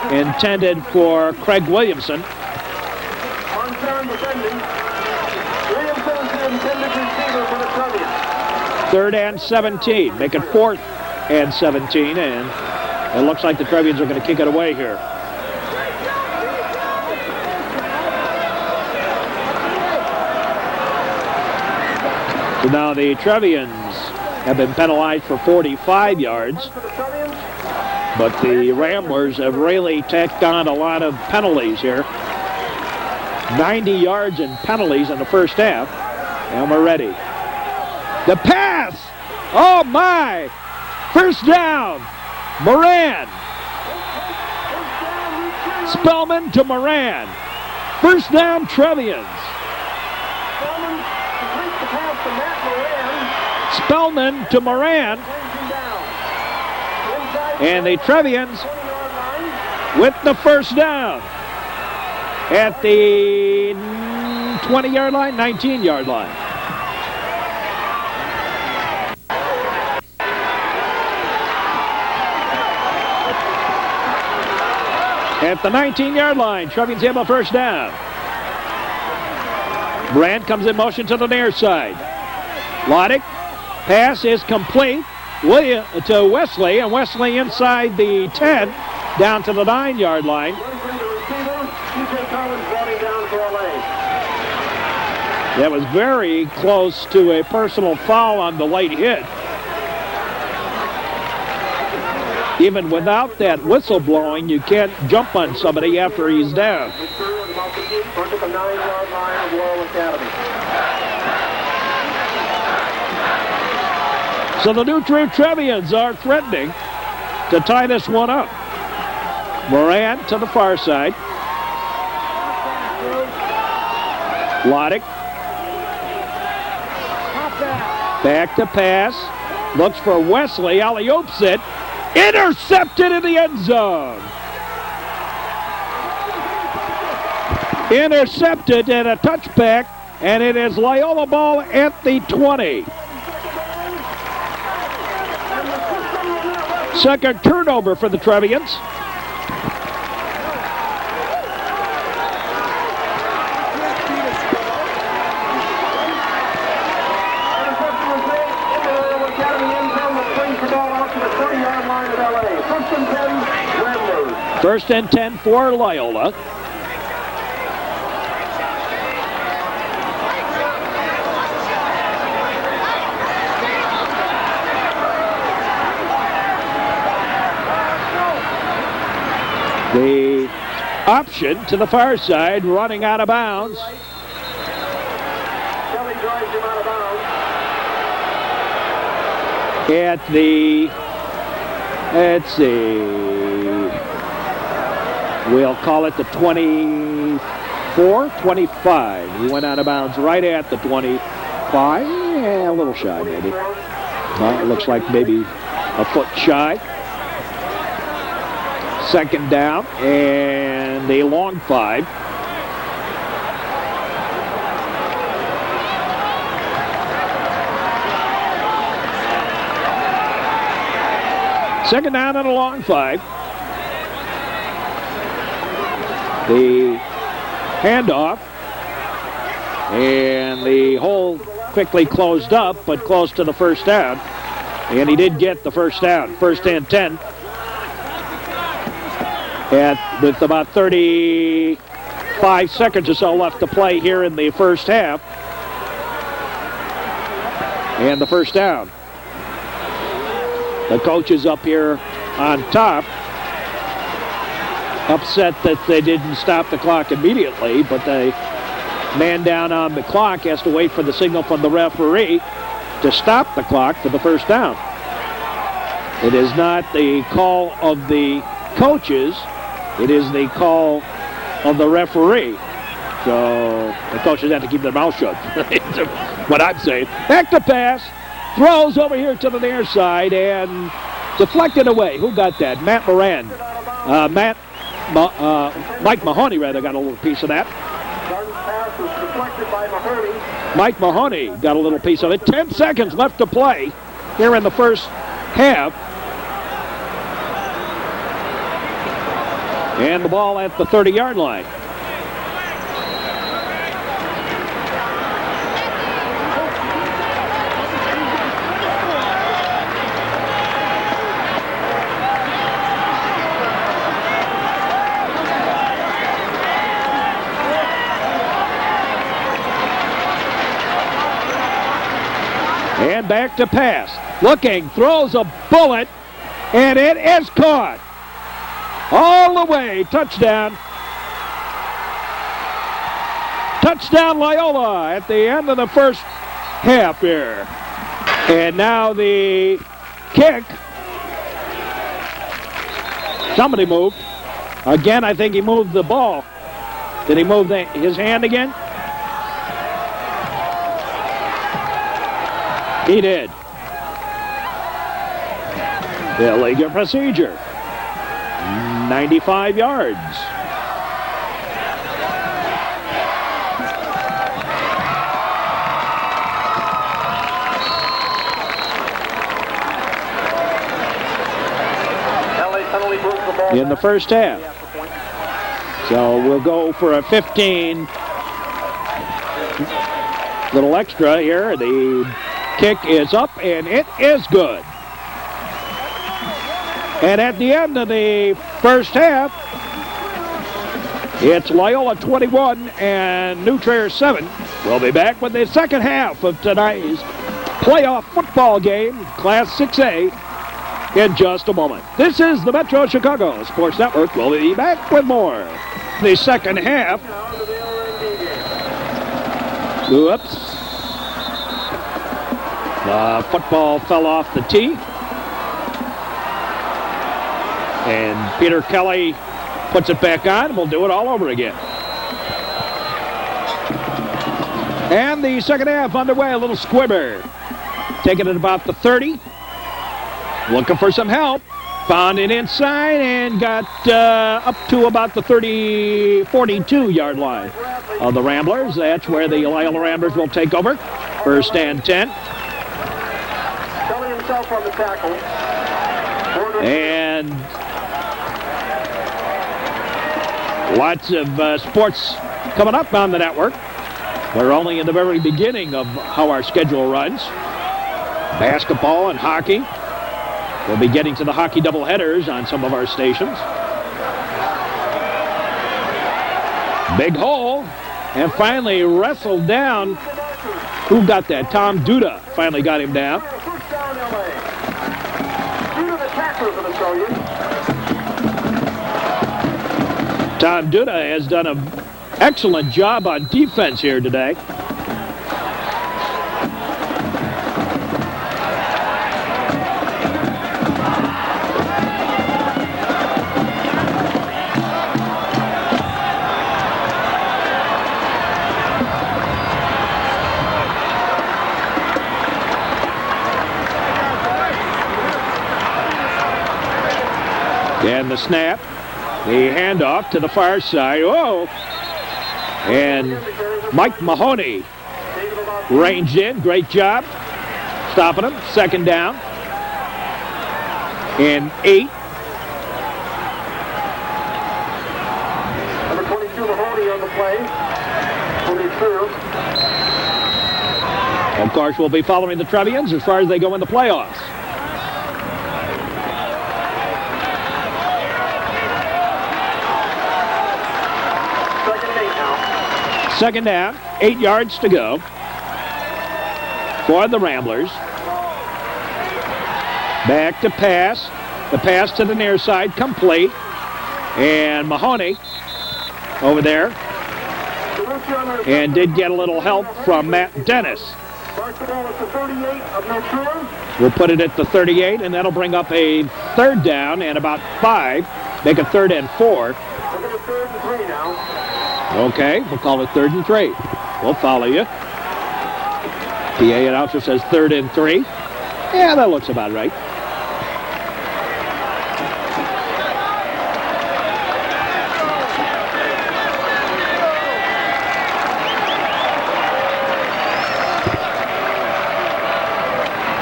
Intended for Craig Williamson. On turn defending. Williamson is the intended receiver for the Trevians. 3rd and 17. Make it 4th and 17. And it looks like the Trevians are going to kick it away here. So now the Trevians have been penalized for 45 yards. But the Ramblers have really tacked on a lot of penalties here. 90 yards in penalties in the first half. And we're ready. The pass! Oh my! First down! Moran! Spellman to Moran. First down, Trevians. Spellman to Moran. And the Trevians with the first down at the 20-yard line, 19-yard line. At the 19-yard line, Trevians have a first down. Brandt comes in motion to the near side. Lodick, pass is complete. To Wesley, and Wesley inside the 10, down to the 9-yard line. That was very close to a personal foul on the late hit. Even without that whistle blowing, you can't jump on somebody after he's down. So the New Trier Trevians are threatening to tie this one up. Moran to the far side. Lodick. Back to pass. Looks for Wesley. Alley-oops it. Intercepted in the end zone. Intercepted and a touchback. And it is Loyola ball at the 20. Second turnover for the Trevians. First and 10 for Loyola. The option to the far side, running out of bounds. Kelly drives him out of bounds. At the, let's see, we'll call it the 24, 25. He went out of bounds right at the 25. Yeah, a little shy maybe. Well, it looks like maybe a foot shy. Second down and a long 5. Second down and a long 5. The handoff and the hole quickly closed up, but close to the first down. And he did get the first down. First and 10. With about 35 seconds or so left to play here in the first half. And the first down. The coach is up here on top. upset that they didn't stop the clock immediately, but the man down on the clock has to wait for the signal from the referee to stop the clock for the first down. It is not the call of the coaches. It is the call of the referee. So the coaches have to keep their mouth shut. What I'm saying. Back to pass. Throws over here to the near side and deflected away. Who got that? Matt Moran. Mike Mahoney, rather, got a little piece of that. Pass was deflected by Mahoney. Mike Mahoney got a little piece of it. 10 seconds left to play here in the first half. And the ball at the 30-yard line. And back to pass. Looking, throws a bullet, and it is caught. All the way, touchdown. Touchdown Loyola at the end of the first half here. And now the kick. Somebody moved. Again, I think he moved the ball. Did he move his hand again? He did. Illegal procedure. 95 yards. In the first half. So we'll go for a 15. Little extra here. The kick is up, and it is good. And at the end of the first half, it's Loyola 21 and New Trier 7. We'll be back with the second half of tonight's playoff football game, Class 6A, in just a moment. This is the Metro Chicago Sports Network. We'll be back with more. The second half. Whoops. The football fell off the tee. And Peter Kelly puts it back on. We'll do it all over again. And the second half underway. A little squibber. Taking it about the 30. Looking for some help. Found it inside and got up to about the 42-yard line of the Ramblers. That's where the Loyola Ramblers will take over. First and 10. Kelly himself on the tackle. And lots of sports coming up on the network. We're only in the very beginning of how our schedule runs. Basketball and hockey. We'll be getting to the hockey doubleheaders on some of our stations. Big hole. And finally wrestled down. Who got that? Tom Duda finally got him down. First down, LA. Duda the tackler for the Trevians. Tom Duda has done an excellent job on defense here today. And the snap, the handoff to the far side. Whoa! And Mike Mahoney ranged in. Great job stopping him. Second down. And 8. Number 22, Mahoney on the play. 22. Of course, we'll be following the Trevians as far as they go in the playoffs. Second down, 8 yards to go for the Ramblers. Back to pass. The pass to the near side, complete. And Mahoney over there. And did get a little help from Matt Dennis. We'll put it at the 38, and that'll bring up a third down and about 5. Make it 3rd and 4. Okay, we'll call it 3rd and 3. We'll follow you. PA announcer says 3rd and 3. Yeah, that looks about right.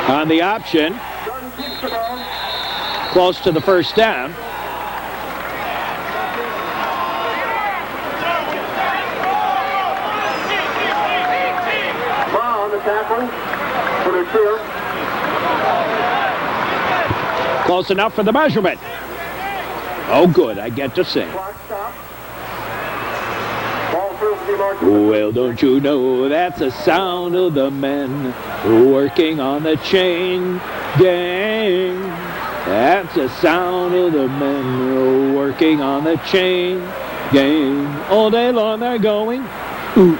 On the option, close to the first down. On the tackle for the cheer. Close enough for the measurement. Oh, good. I get to sing. Well, don't you know that's the sound of the men working on the chain gang. That's the sound of the men working on the chain gang. All day long they're going, ooh,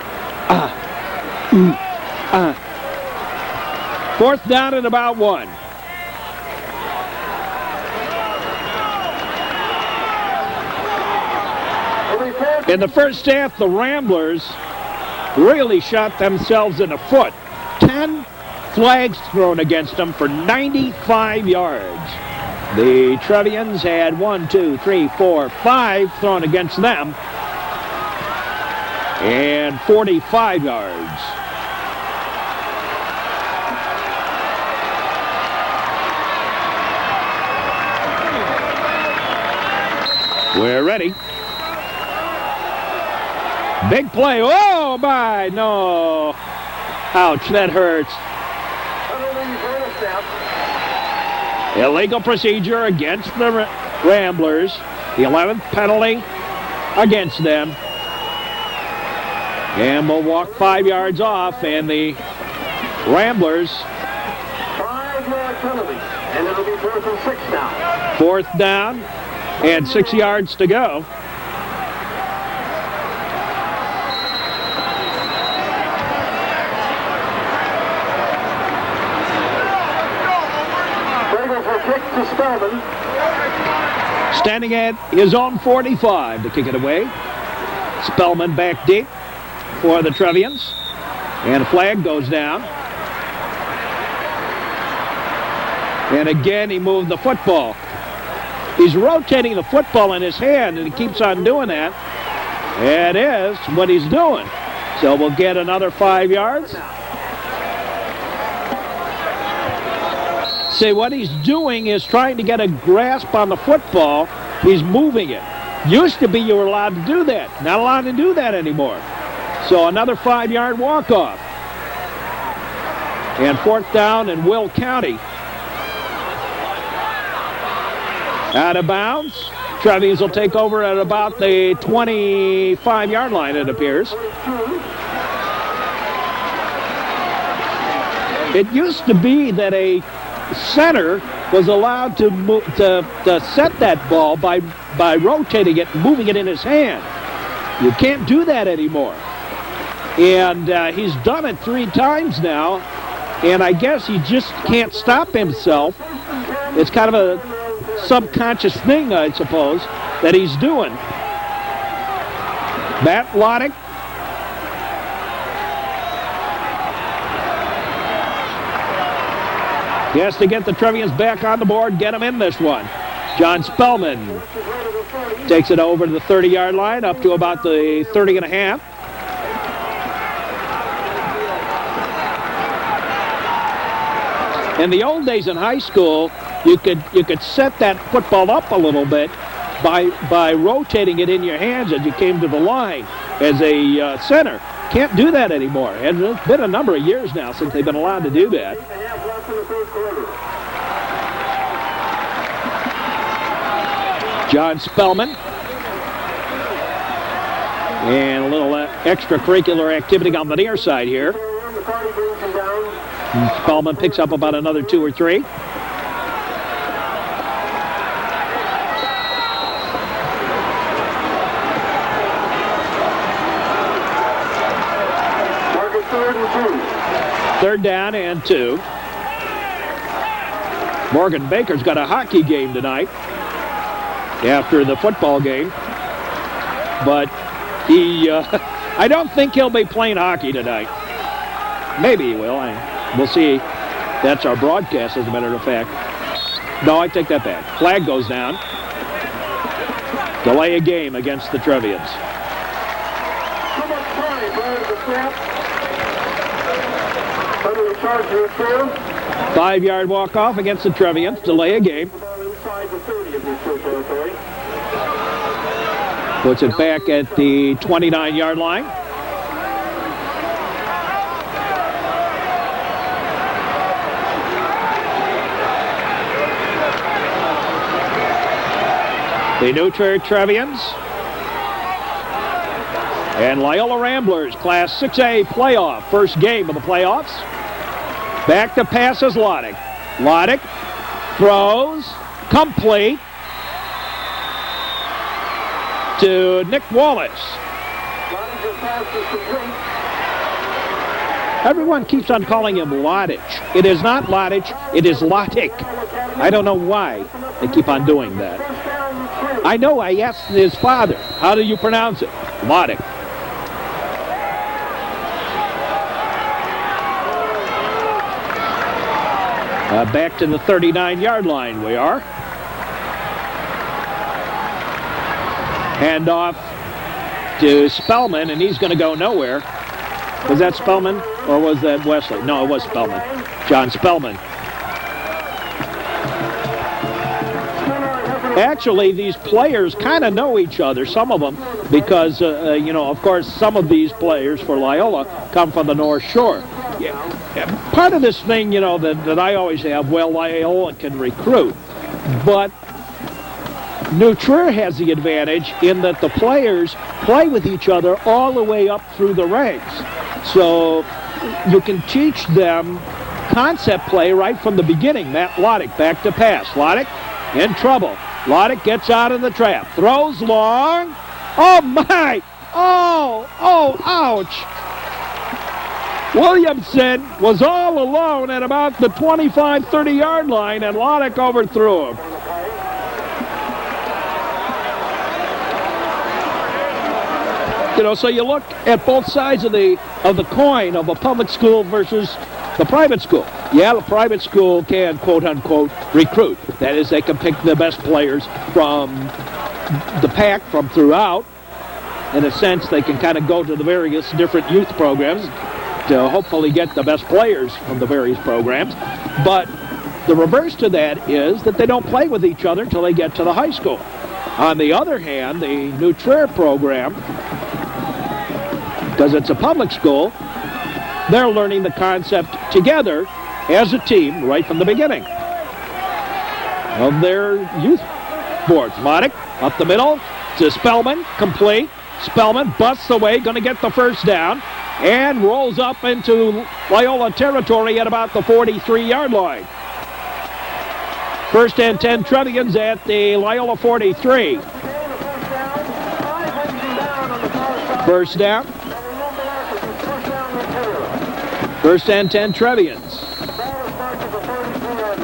ah, ooh, ah. 4th down and about 1. In the first half, the Ramblers really shot themselves in the foot. 10 flags thrown against them for 95 yards. The Trevians had 1, 2, 3, 4, 5 thrown against them. And 45 yards. We're ready. Big play. Oh, my. No. Ouch, that hurts. Illegal procedure against the Ramblers. The 11th penalty against them. And we'll walk 5 yards off, and the Ramblers. 5-yard penalty, and it'll be 4th and 6 now. 4th down and 6 yards to go. Standing at his own 45 to kick it away. Spellman back deep for the Trevians. And a flag goes down. And again, he moved the football. He's rotating the football in his hand, and he keeps on doing that. That is what he's doing. So we'll get another 5 yards. See, what he's doing is trying to get a grasp on the football. He's moving it. Used to be you were allowed to do that. Not allowed to do that anymore. So another 5-yard walk-off. And 4th down in Will County. Out of bounds. Trevians will take over at about the 25-yard line, it appears. It used to be that a center was allowed to set that ball by rotating it and moving it in his hand. You can't do that anymore. And he's done it 3 times now, and I guess he just can't stop himself. It's kind of a subconscious thing, I suppose, that he's doing. Matt Loddick. He has to get the Trevians back on the board, get them in this one. John Spellman takes it over to the 30-yard line, up to about the 30.5. In the old days in high school, you could set that football up a little bit by rotating it in your hands as you came to the line as a center. Can't do that anymore. And it's been a number of years now since they've been allowed to do that. John Spellman. And a little extracurricular activity on the near side here. And Spellman picks up about another 2 or 3. Third down and 2. Morgan Baker's got a hockey game tonight after the football game. But he, I don't think he'll be playing hockey tonight. Maybe he will. We'll see. That's our broadcast, as a matter of fact. No, I take that back. Flag goes down. Delay a game against the Trevians. 5-yard walk-off against the Trevians. Delay a game. Puts it back at the 29-yard line. The New Trier Trevians and Loyola Ramblers, Class 6A playoff. First game of the playoffs. Back to pass is Loddick. Loddick throws, complete to Nick Wallace. Everyone keeps on calling him Loddick. It is not Loddick, it is Loddick. I don't know why they keep on doing that. I know, I asked his father, how do you pronounce it? Loddick. Back to the 39-yard line we are. Hand off to Spellman, and he's going to go nowhere. Was that Spellman, or was that Wesley? No, it was Spellman. John Spellman. Actually, these players kind of know each other, some of them, because, you know, of course, some of these players for Loyola come from the North Shore. Yeah. Part of this thing, you know, that I always have, well, Loyola can recruit, but New Trier has the advantage in that the players play with each other all the way up through the ranks. So you can teach them concept play right from the beginning. Matt Loddick back to pass. Loddick in trouble. Loddick gets out of the trap. Throws long. Oh, my! Oh, ouch! Williamson was all alone at about the 25, 30-yard line, and Loddick overthrew him. You know, so you look at both sides of the coin of a public school versus the private school. Yeah, the private school can, quote-unquote, recruit. That is, they can pick the best players from the pack from throughout. In a sense, they can kind of go to the various different youth programs to hopefully get the best players from the various programs. But the reverse to that is that they don't play with each other until they get to the high school. On the other hand, the New Trier program, because it's a public school, they're learning the concept together as a team right from the beginning of their youth boards. Loddick up the middle to Spellman, complete. Spellman busts away, going to get the first down, and rolls up into Loyola territory at about the 43-yard line. First and 10 Trevians at the Loyola 43. First down. First and 10 Trevians.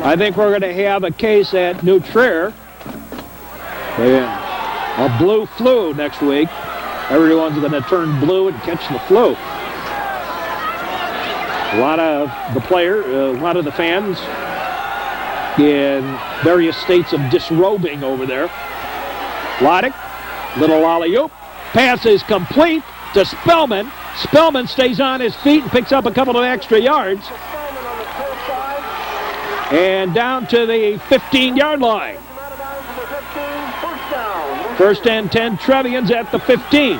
I think we're going to have a case at New Trier. A blue flu next week. Everyone's going to turn blue and catch the flu. A lot of the fans in various states of disrobing over there. Loddick, little alley-oop. Pass is complete to Spellman. Spellman stays on his feet and picks up a couple of extra yards. And down to the 15-yard line. First and 10 Trevians at the 15.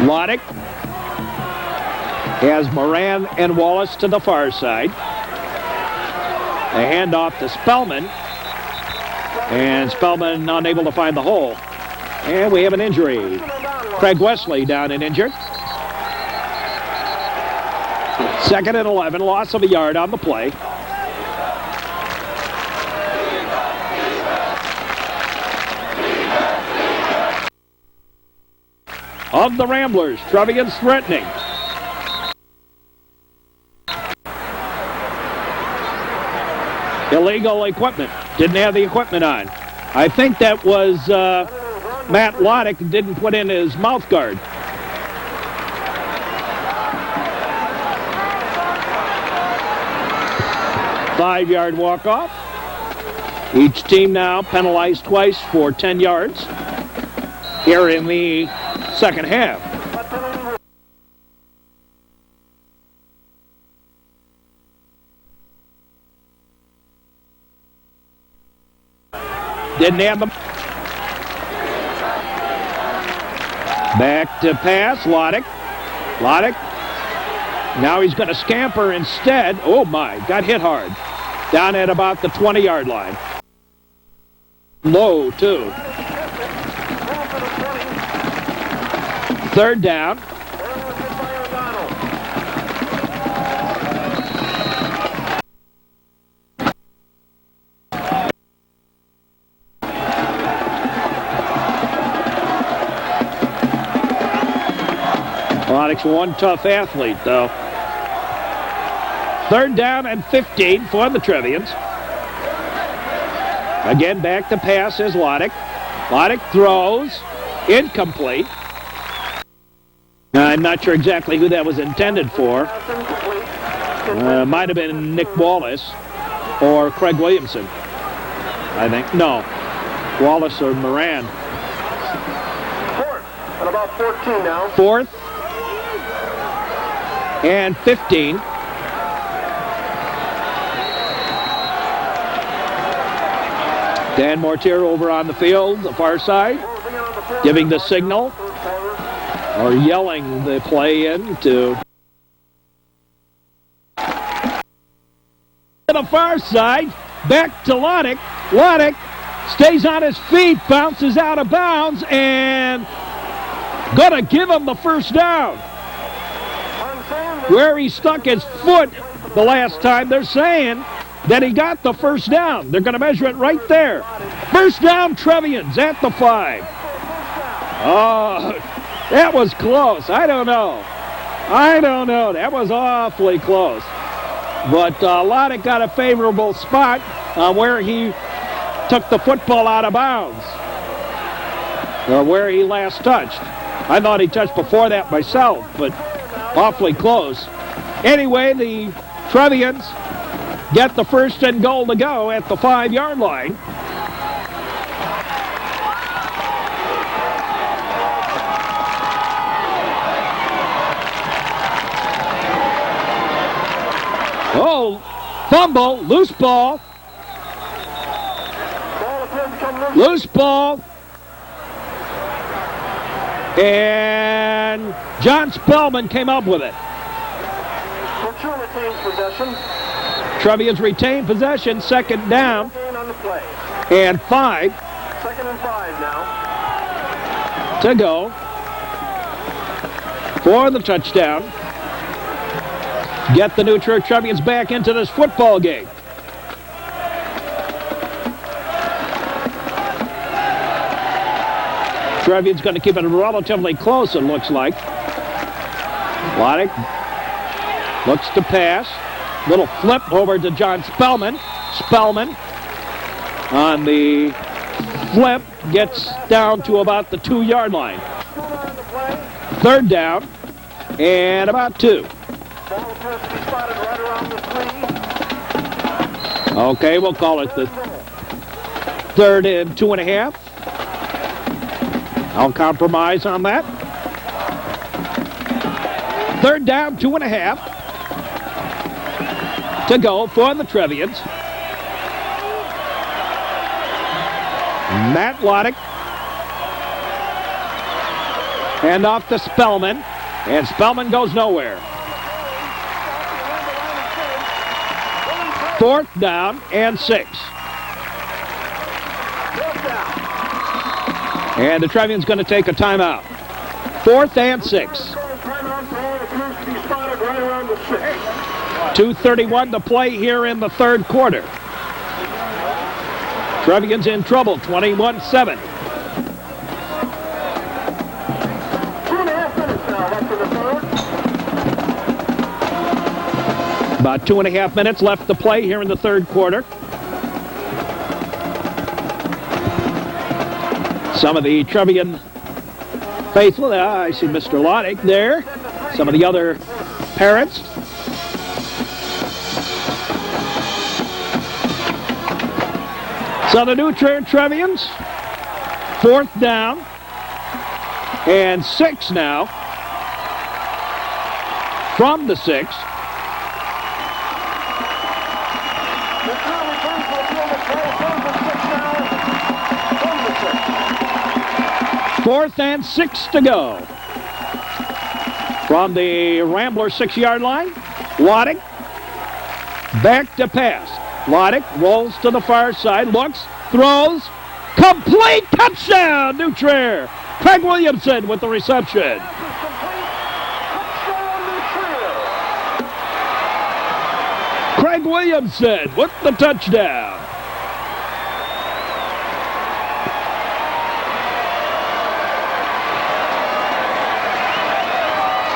Loddick has Moran and Wallace to the far side. A handoff to Spellman. And Spellman unable to find the hole. And we have an injury. Craig Wesley down and injured. 2nd and 11, loss of a yard on the play. Of the Ramblers, Trevians threatening. Illegal equipment. Didn't have the equipment on. I think that was Matt Loddick didn't put in his mouth guard. Five-yard walk-off. Each team now penalized twice for 10 yards here in the second half. Didn't have them. Back to pass, Loddick. Now he's going to scamper instead. Oh my, got hit hard. Down at about the 20-yard line. Low, too. 3rd down. Loddick's one tough athlete, though. 3rd down and 15 for the Trevians. Again, back to pass is Loddick. Loddick throws. Incomplete. I'm not sure exactly who that was intended for. Might have been Nick Wallace or Craig Williamson, I think. No, Wallace or Moran. 4th and about 14 now. 4th and 15. Dan Mortier over on the field, the far side, giving the signal or yelling the play in to the far side. Back to Loddick. Loddick stays on his feet, bounces out of bounds, and gonna give him the first down. Where he stuck his foot the last time, they're saying that he got the first down. They're going to measure it right there. First down, Trevians at the 5. Oh, that was close. I don't know. That was awfully close. But Loddick got a favorable spot where he took the football out of bounds, or where he last touched. I thought he touched before that myself, but awfully close. Anyway, the Trevians get the 1st and goal to go at the 5-yard line. Oh, fumble, loose ball. Loose ball. And John Spellman came up with it. Trevians retain possession, 2nd down and 5. 2nd and 5 now. To go for the touchdown. Get the New Church Trevians back into this football game. Trevians going to keep it relatively close, it looks like. Loddick looks to pass. Little flip over to John Spellman. Spellman on the flip gets down to about the 2-yard line. 3rd down and about 2. Okay, we'll call it the 3rd and 2.5. I'll compromise on that. 3rd down, 2.5. To go for the Trevians. Matt Loddick. Hand off to Spellman. And Spellman goes nowhere. 4th down and 6. And the Trevians going to take a timeout. 4th and 6. Timeout ball appears to be spotted right around the 6. 2:31 to play here in the third quarter. Trevians in trouble, 21-7. 2.5 minutes now left in the third. About 2.5 minutes left to play here in the third quarter. Some of the Trevian faithful, I see Mr. Loddick there. Some of the other parents. So the New Trier Trevians, 4th down and 6 now from the 6. Fourth and 6 to go. From the Rambler 6-yard line, Loddick back to pass. Loddick rolls to the far side, looks, throws, complete touchdown, New Trier. Craig Williamson with the reception. Craig Williamson with the touchdown.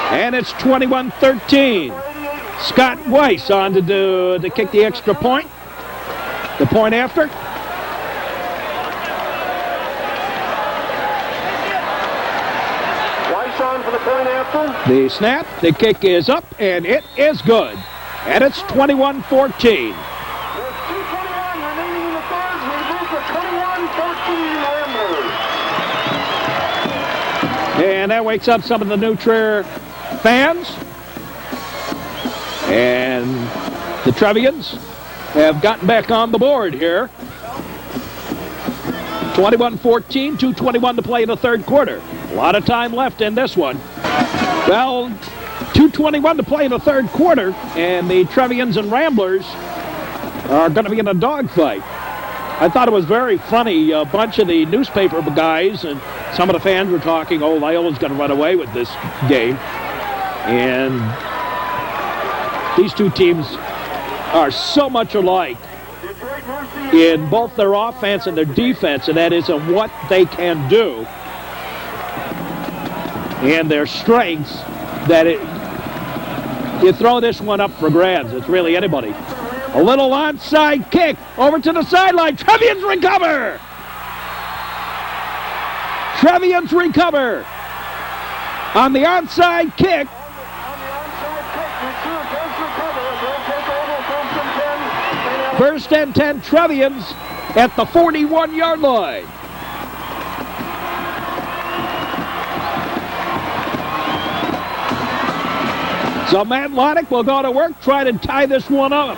And it's 21-13. Scott Weiss on to kick the extra point. The point after. Weiss on for the point after. The snap, the kick is up, and it is good. And it's 21-14. There's 2:21 remaining in the third. We move to 21-14 Ramblers. And that wakes up some of the New Trier fans. And the Trevians have gotten back on the board here. 21-14, 2:21 to play in the third quarter. A lot of time left in this one. Well, 2:21 to play in the third quarter, and the Trevians and Ramblers are going to be in a dogfight. I thought it was very funny. A bunch of the newspaper guys and some of the fans were talking, oh, Loyola's going to run away with this game. And these two teams are so much alike in both their offense and their defense, and that is in what they can do and their strengths, that you throw this one up for grabs. It's really anybody. A little onside kick over to the sideline. Trevians recover. Trevians recover on the onside kick. First and 10 Trevians at the 41-yard line. So Matt Loddick will go to work, try to tie this one up.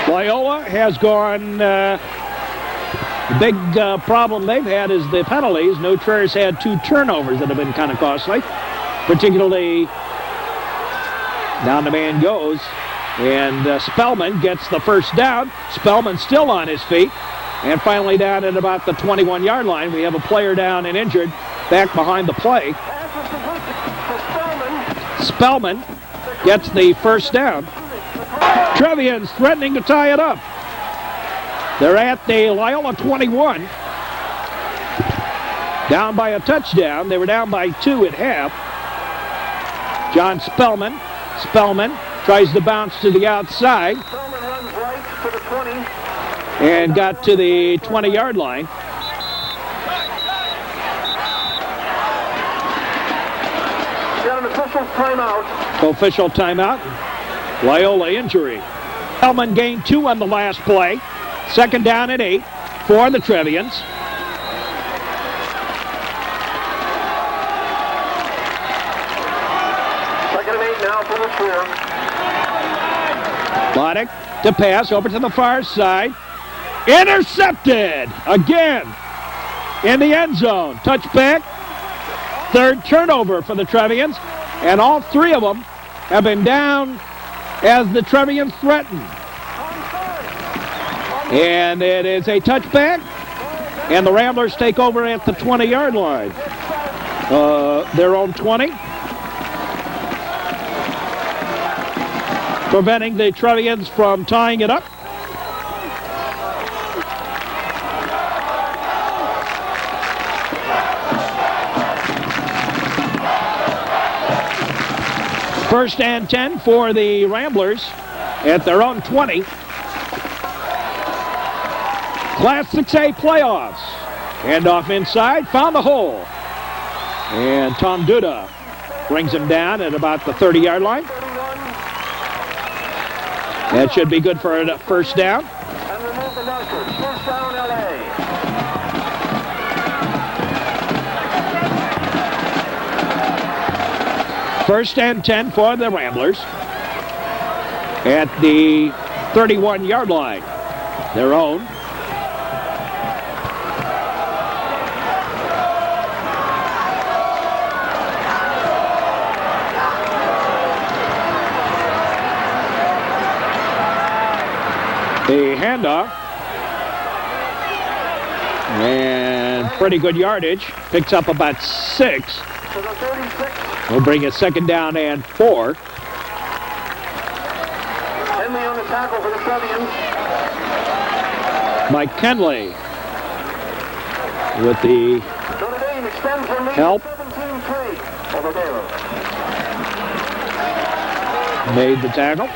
Loyola has gone, the big problem they've had is the penalties. New Trier's had 2 turnovers that have been kind of costly, particularly down the man goes, and Spellman gets the first down. Spellman still on his feet, and finally down at about the 21-yard line. We have a player down and injured back behind the play. Spellman gets the first down. Trevians threatening to tie it up. They're at the Loyola 21. Down by a touchdown. They were down by 2 at half. John Spellman. Spellman tries to bounce to the outside. Spellman runs right to the 20. And got to the 20-yard line. Got an official timeout. Official timeout. Loyola injury. Spellman gained 2 on the last play. Second down and 8 for the Trevians. Second and 8 now for the Trier. Loddick to pass over to the far side. Intercepted again in the end zone. Touchback. Third turnover for the Trevians. And all three of them have been down as the Trevians threaten. And it is a touchback. And the Ramblers take over at the 20-yard line. Their own 20. Preventing the Trevians from tying it up. First and 10 for the Ramblers at their own 20. Class 6A playoffs. Handoff inside, found the hole. And Tom Duda brings him down at about the 30-yard line. That should be good for a first down. And remove the marker. First down, LA. First and 10 for the Ramblers at the 31-yard line. Their own. The handoff. And pretty good yardage. Picks up about 6. To the 36. We'll bring it second down and 4. Henley on the tackle for the Trevians. Mike Kenley with the Notre Dame extends their lead help. 17-3 over Baylor. Made the tackle.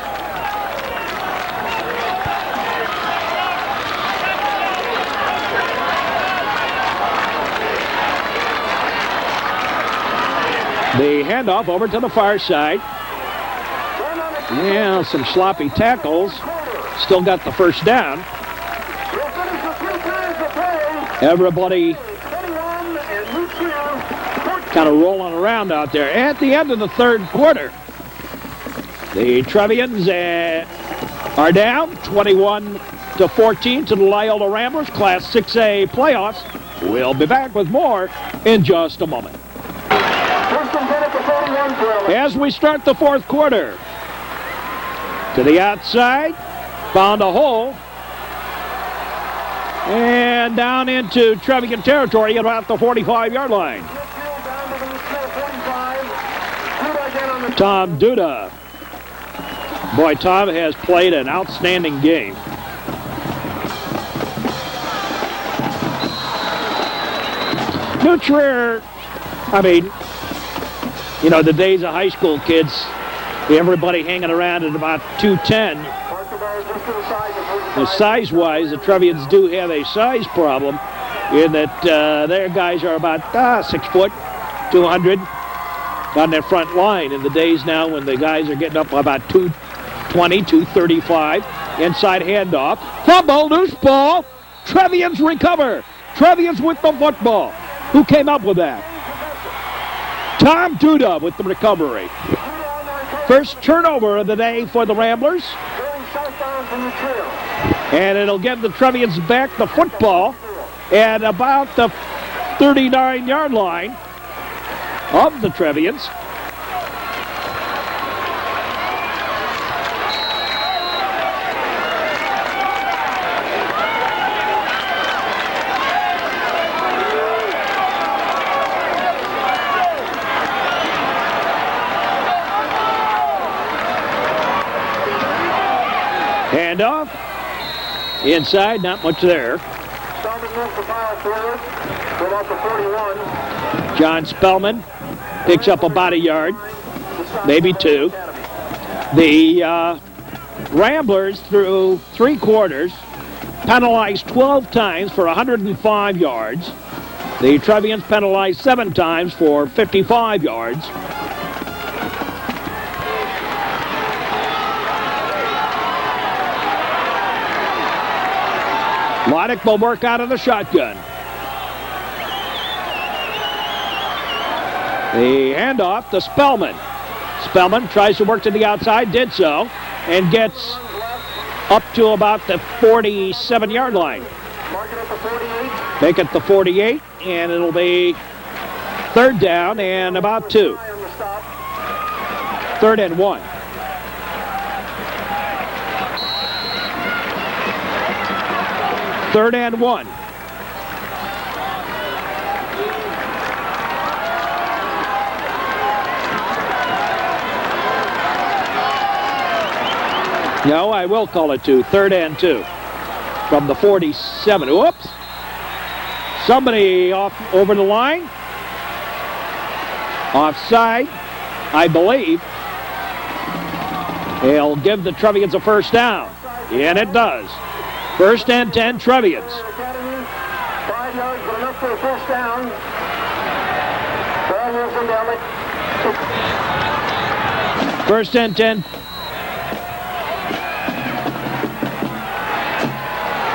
The handoff over to the far side. Yeah, some sloppy tackles. Still got the first down. Everybody kind of rolling around out there. At the end of the third quarter, the Trevians are down 21-14 to the Loyola Ramblers. Class 6A playoffs. We'll be back with more in just a moment. As we start the fourth quarter, to the outside, found a hole, and down into Trevian territory at about the 45-yard line. Tom Duda. Boy, Tom has played an outstanding game. New Trier, I mean, you know, the days of high school kids, everybody hanging around at about 210. Size-wise, the Trevians do have a size problem in that their guys are about 6 foot, 200 on their front line. In the days now when the guys are getting up about 220, 235. Inside handoff. Fumble, loose ball. Trevians recover. Trevians with the football. Who came up with that? Tom Duda with the recovery. First turnover of the day for the Ramblers. And it'll give the Trevians back the football at about the 39-yard line of the Trevians. Hand off. Inside, not much there. John Spellman picks up about a yard, maybe 2. The Ramblers, through 3 quarters, penalized 12 times for 105 yards. The Trevians penalized 7 times for 55 yards. Loddick will work out of the shotgun. The handoff to Spellman. Spellman tries to work to the outside, did so, and gets up to about the 47-yard line. Mark it at the 48. Make it the 48, and it'll be third down and about 2. On the stop. Third and 1. Third and 1. No, I will call it 2. Third and 2 from the 47. Whoops. Somebody off over the line. Offside, I believe. He'll give the Trevians a first down. And it does. First and 10, Trevians. 5 yards, but enough for a first down. First and 10.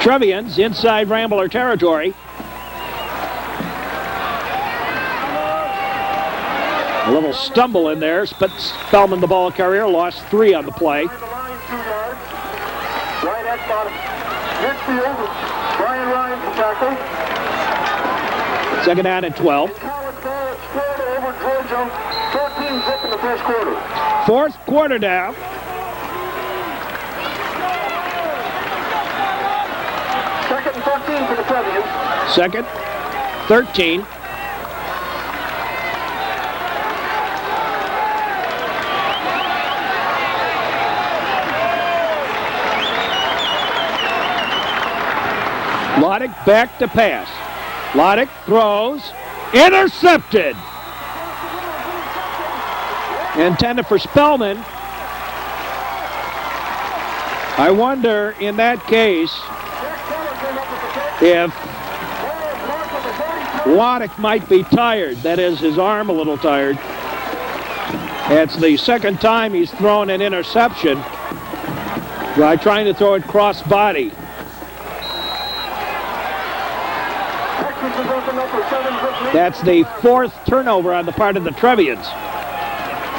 Trevians inside Rambler territory. A little stumble in there, but Spellman, the ball carrier, lost 3 on the play. Right at bottom. Midfield, Brian Ryan's the tackle. Second down and 12. College ball scored over Georgia. 14-zip in the first quarter. Fourth quarter down. Second and 13 for the Trevians. Second, 13. Loddick back to pass. Loddick throws. Intercepted. Intended for Spellman. I wonder, in that case, if Loddick might be tired. That is, his arm a little tired. It's the second time he's thrown an interception by trying to throw it cross body. That's the 4th turnover on the part of the Trevians.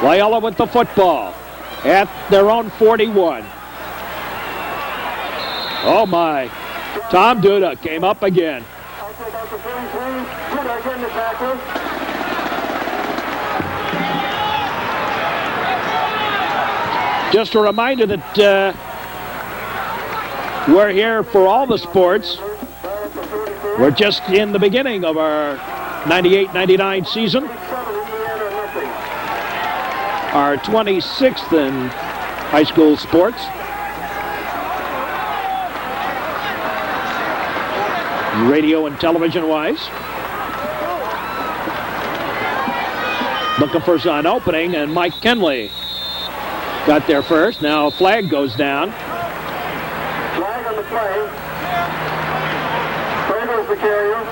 Loyola with the football at their own 41. Oh my. Tom Duda came up again. Just a reminder that we're here for all the sports. We're just in the beginning of our 98-99 season. Our 26th in high school sports. Radio and television wise. Looking for an opening, and Mike Kenley got there first. Now a flag goes down. Flag on the play. Favors the carrier.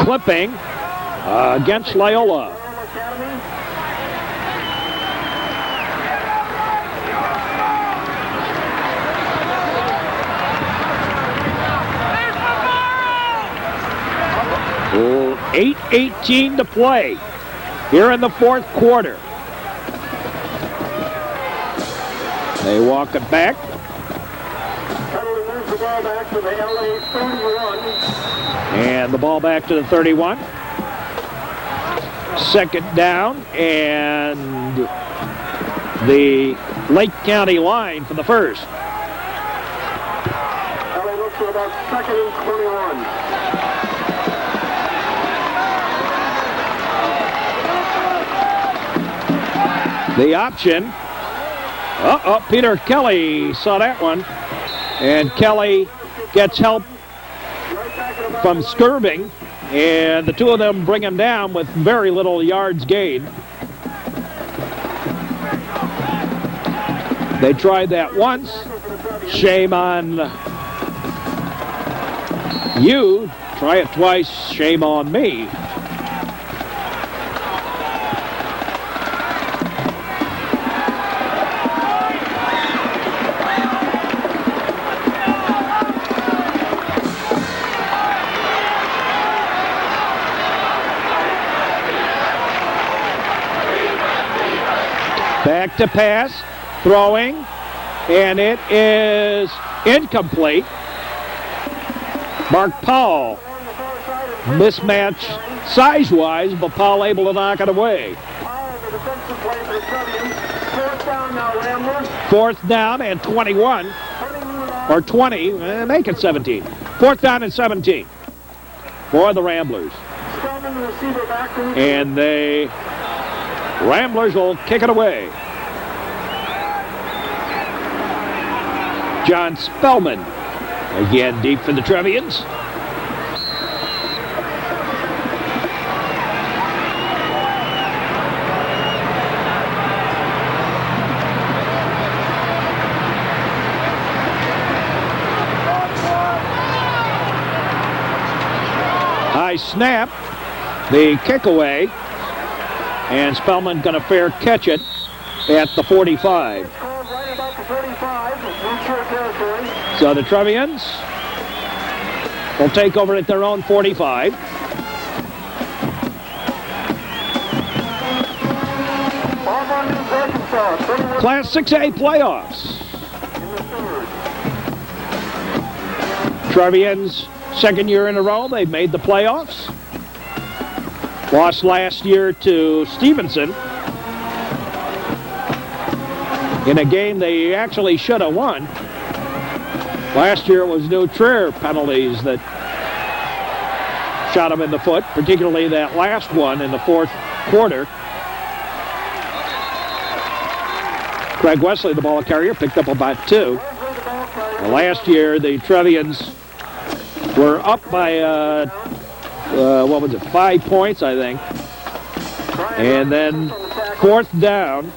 Clipping against Loyola. Oh, 8:18 to play here in the fourth quarter. They walk it back. Moves the ball back to the LA 31. And the ball back to the 31. Second down, and the Lake County line for the first. LA looks for about second and 21. The option. Peter Kelly saw that one. And Kelly gets help from Skirving. And the two of them bring him down with very little yards gained. They tried that once. Shame on you. Try it twice. Shame on me. Back to pass. throwing, and it is incomplete. Mark Powell, mismatch size-wise, but Powell able to knock it away. Fourth down and 21, or 20, make it 17. Fourth down and 17 for the Ramblers. And the Ramblers will kick it away. John Spellman, again deep for the Trevians. High snap, the kick away, and Spellman going to fair catch it at the 45. So the Trevians will take over at their own 45. Class 6A playoffs. Trevians, second year in a row, they've made the playoffs. Lost last year to Stevenson in a game they actually should have won. Last year it was New Trier penalties that shot them in the foot, particularly that last one in the fourth quarter. Craig Wesley, the ball carrier, picked up about 2. Last year the Trevians were up by, 5 points, I think. And then fourth down,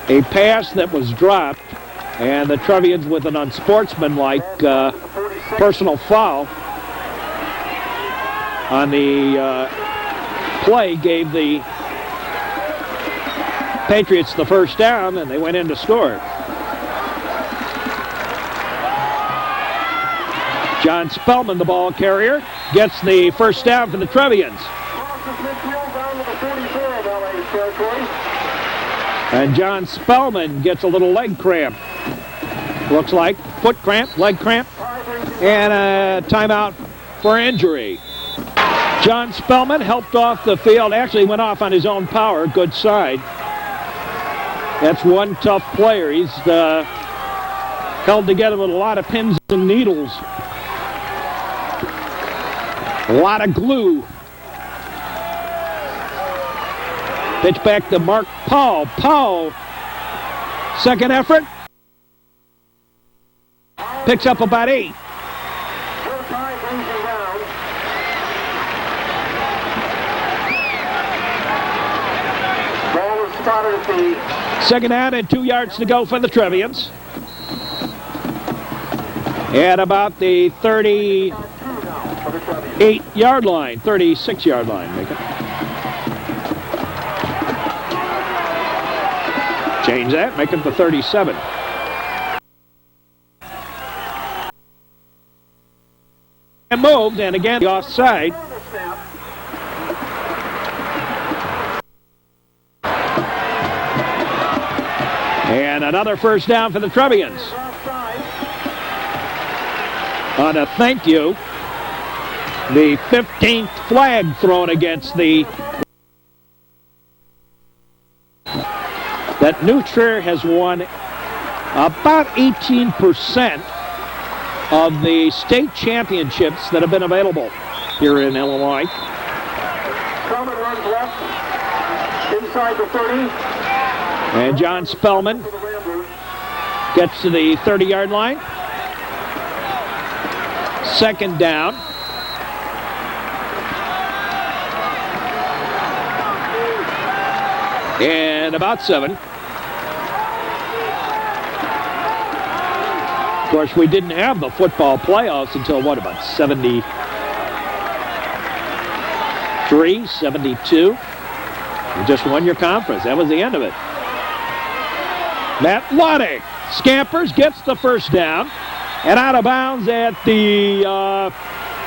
a pass that was dropped, and the Trevians with an unsportsmanlike personal foul on the play gave the Patriots the first down, and they went in to score. John Spellman, the ball carrier, gets the first down for the Trevians. And John Spellman gets a little leg cramp. Looks like foot cramp, leg cramp, and a timeout for injury. John Spellman helped off the field, actually went off on his own power, good side. That's one tough player. He's held together with a lot of pins and needles. A lot of glue. Pitch back to Mark Powell. Powell, second effort. Picks up about 8. Second down and 2 yards to go for the Trevians. At about the 38-yard line, 36-yard line, make it. Change that, make it the 37. And moved, and again the offside. And another first down for the Trevians. On a thank you, the 15th flag thrown against the... That New Trier has won about 18% of the state championships that have been available here in Illinois. Spellman runs left, inside the 30. And John Spellman gets to the 30-yard line. Second down. And about 7. Of course, we didn't have the football playoffs until, what, about 73, 72? You just won your conference. That was the end of it. Matt Loddick scampers, gets the first down, and out of bounds at the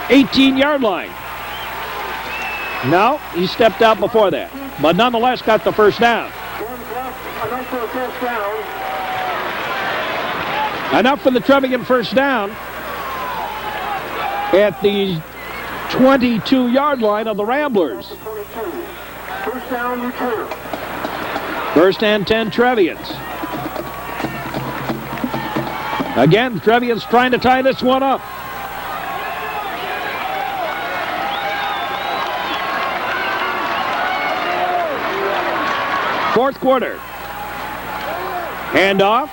18-yard line. No, he stepped out before that, but nonetheless got the first down. Enough for the Trevian first down at the 22-yard line of the Ramblers. First down, return. First and 10, Trevians. Again, the Trevians trying to tie this one up. Fourth quarter. Handoff.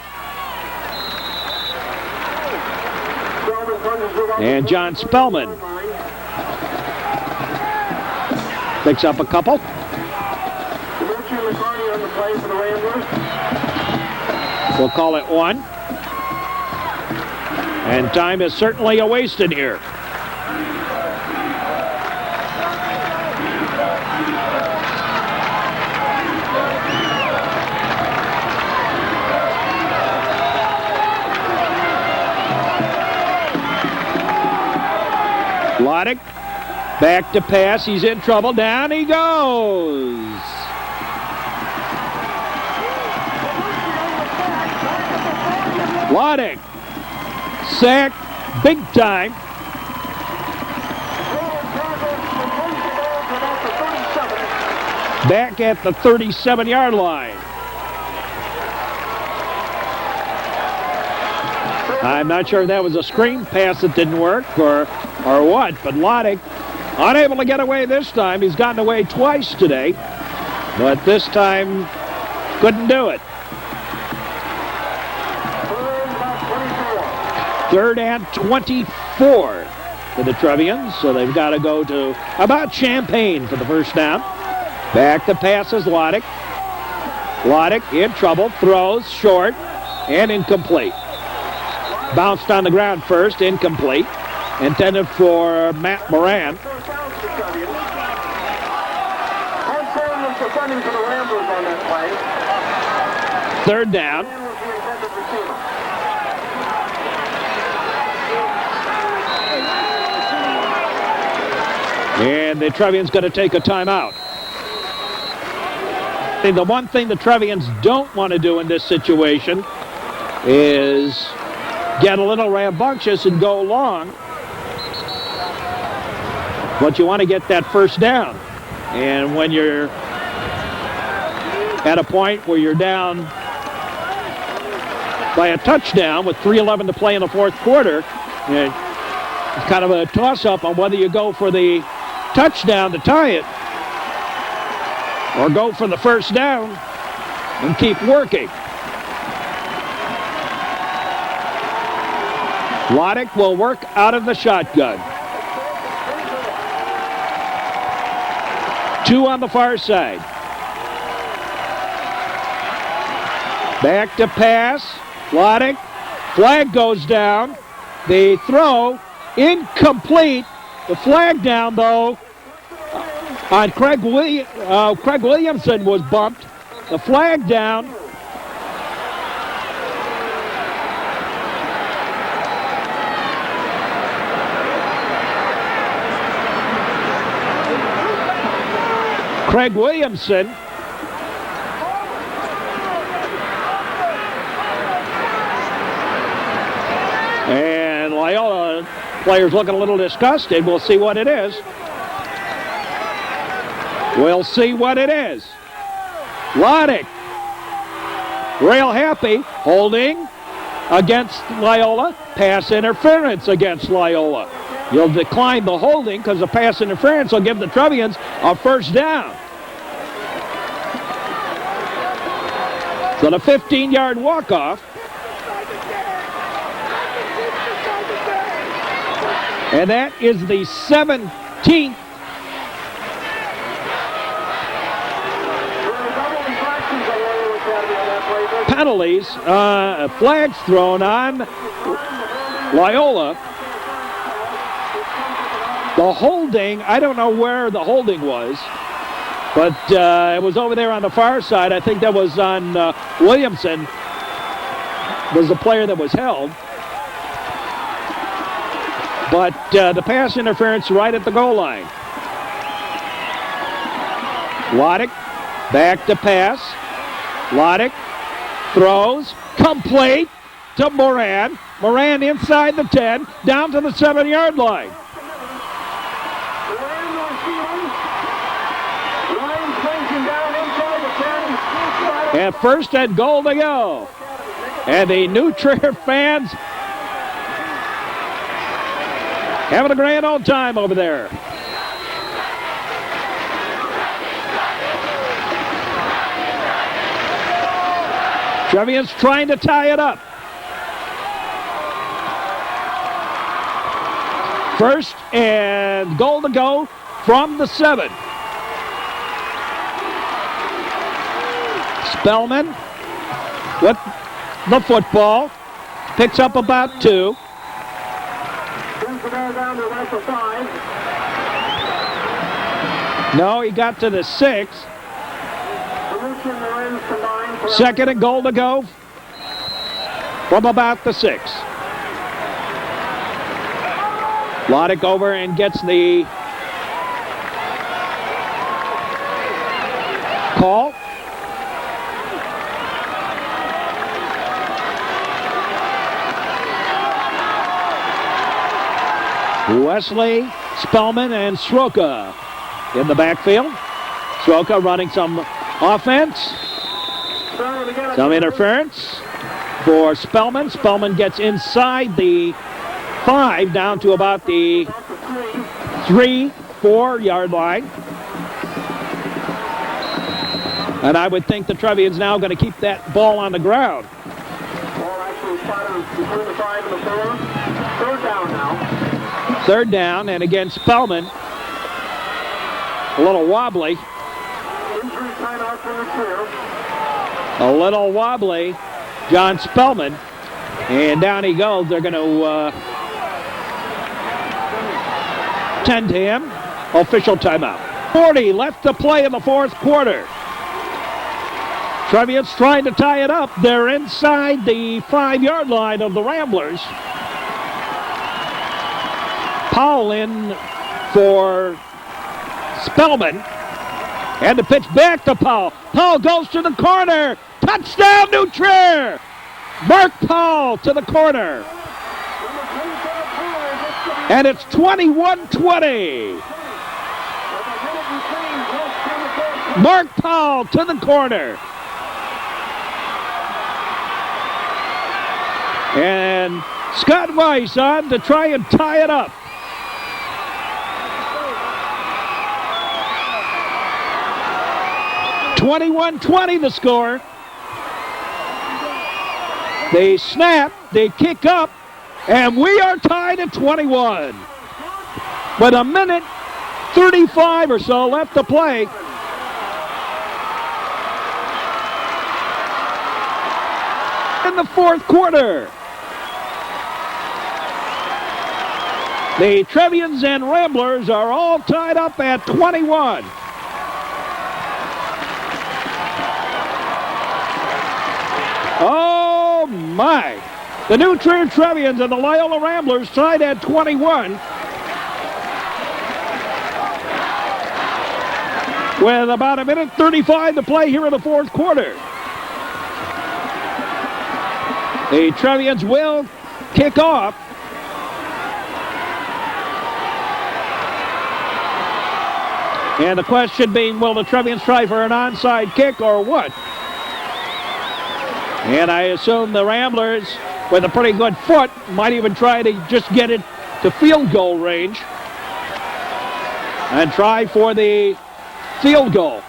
And John Spellman picks up a couple. We'll call it one. And time is certainly a wasted here. Loddick, back to pass. He's in trouble. Down he goes. Loddick, sack, big time. Back at the 37-yard line. I'm not sure if that was a screen pass that didn't work or what, but Loddick unable to get away this time. He's gotten away twice today, but this time couldn't do it. Third and 24 for the Trevians, so they've got to go to about Champaign for the first down. Back to passes Loddick. Loddick in trouble, throws short and incomplete. Bounced on the ground first, incomplete. Intended for Matt Moran. Third down. And the Trevians going to take a timeout. I think the one thing the Trevians don't want to do in this situation is get a little rambunctious and go long. But you want to get that first down. And when you're at a point where you're down by a touchdown with 3:11 to play in the fourth quarter, it's kind of a toss-up on whether you go for the touchdown to tie it or go for the first down and keep working. Loddick will work out of the shotgun. Two on the far side. Back to pass. Loddick. Flag goes down. The throw incomplete. The flag down, though, on Craig Williamson was bumped. The flag down. Craig Williamson. And Loyola players looking a little disgusted. We'll see what it is. We'll see what it is. Loddick. Real happy. Holding against Loyola. Pass interference against Loyola. You'll decline the holding because the pass interference will give the Trevians a first down. So the 15-yard walk-off. And that is the 17th penalties. Flags thrown on Loyola. The holding, I don't know where the holding was, but it was over there on the far side. I think that was on Williamson, was the player that was held. But the pass interference right at the goal line. Loddick, back to pass. Loddick throws, complete. to Moran. Moran inside the 10, down to the 7-yard line. And first and goal to go. And the New Trier fans having a grand old time over there. Trevians trying to tie it up. First and goal to go from the 7. Spellman with the football. Picks up about 2. No, he got to the 6. Second and goal to go from about the 6. Lodick over and gets the call. Wesley, Spellman, and Sroka in the backfield. Sroka running some offense. Some interference for Spellman. Spellman gets inside the 5 down to about the 3-4 yard line. And I would think the Trevians now going to keep that ball on the ground. Ball actually spotted between the 5 and the 4. Third down now. Third down, and again Spellman a little wobbly. Injury timeout for the Trier. A little wobbly, John Spellman. And down he goes. They're going to tend to him. Official timeout. 40 left to play in the fourth quarter. Trevians trying to tie it up. They're inside the 5-yard line of the Ramblers. Powell in for Spellman. And the pitch back to Powell. Powell goes to the corner. Touchdown, New Trier! Mark Powell to the corner. And it's 21-20. Mark Powell to the corner. And Scott Weiss on to try and tie it up. (21-20) the score. They snap, they kick up, and we are tied at 21. With a minute 35 or so left to play. In the fourth quarter. The Trevians and Ramblers are all tied up at 21. Oh my! The New Trier Trevians and the Loyola Ramblers tied at 21. With about a minute 35 to play here in the fourth quarter. The Trevians will kick off. And the question being, will the Trevians try for an onside kick or what? And I assume the Ramblers, with a pretty good foot, might even try to just get it to field goal range and try for the field goal.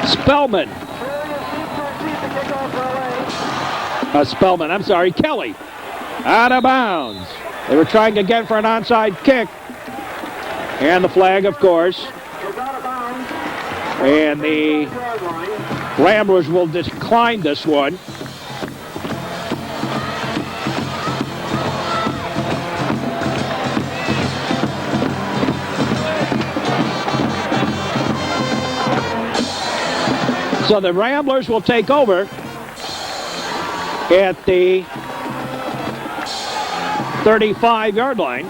Spellman. Kelly. Out of bounds. They were trying again for an onside kick. And the flag, of course. And the Ramblers will decline this one. So the Ramblers will take over at the 35-yard line.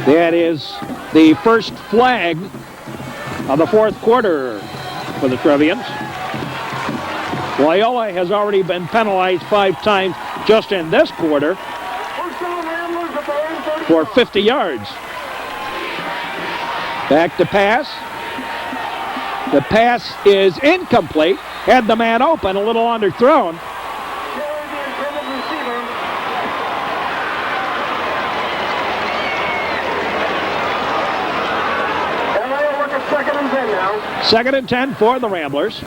That is the first flag of the fourth quarter for the Trevians. Loyola has already been penalized 5 times just in this quarter for 50 yards. Back to pass. The pass is incomplete. Had the man open, a little underthrown. Second and 10 for the Ramblers.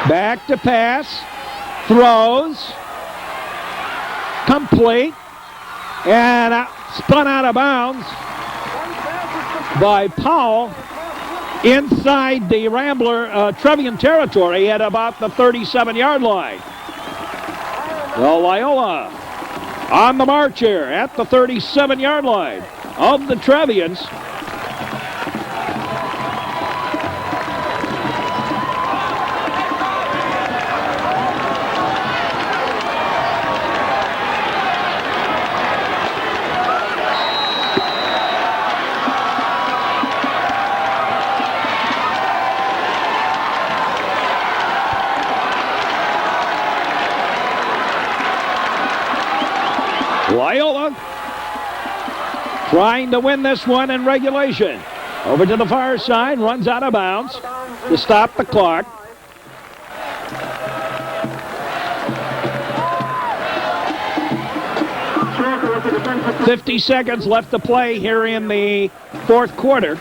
Back to pass, throws, complete, and spun out of bounds by Powell inside the Rambler Trevian territory at about the 37-yard line. Well, Loyola on the march here at the 37-yard line of the Trevians. Loyola trying to win this one in regulation. Over to the far side, runs out of bounds to stop the clock. .50 seconds left to play here in the fourth quarter.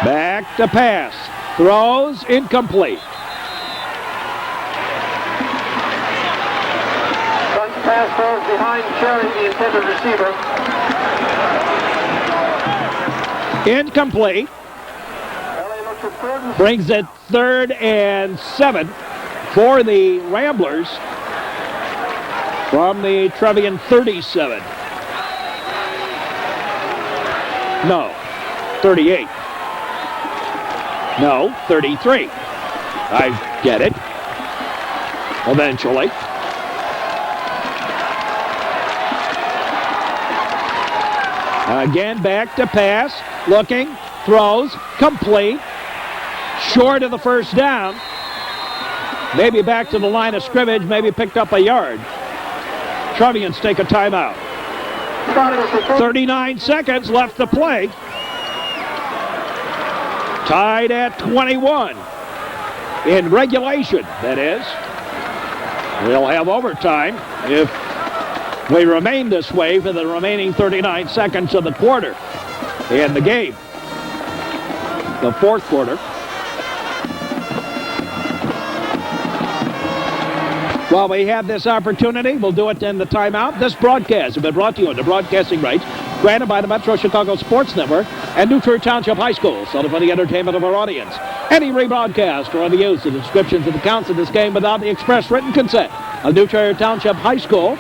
Back to pass. Throws incomplete. Front pass throws behind Cherry, the intended receiver. Incomplete. Brings it 3rd and 7 for the Ramblers from the Trevian 37. No, 38. No, 33. I get it. Eventually. Again, back to pass. Looking. Throws. Complete. Short of the first down. Maybe back to the line of scrimmage. Maybe picked up a yard. Trevians take a timeout. 39 seconds left to play. Tied at 21 in regulation, that is. We'll have overtime if we remain this way for the remaining 39 seconds of the quarter in the game. The fourth quarter. While we have this opportunity, we'll do it in the timeout. This broadcast has been brought to you under broadcasting rights granted by the Metro Chicago Sports Network and New Trier Township High School, so for the entertainment of our audience. Any rebroadcast or other use of the descriptions of the counts of this game without the express written consent of New Trier Township High School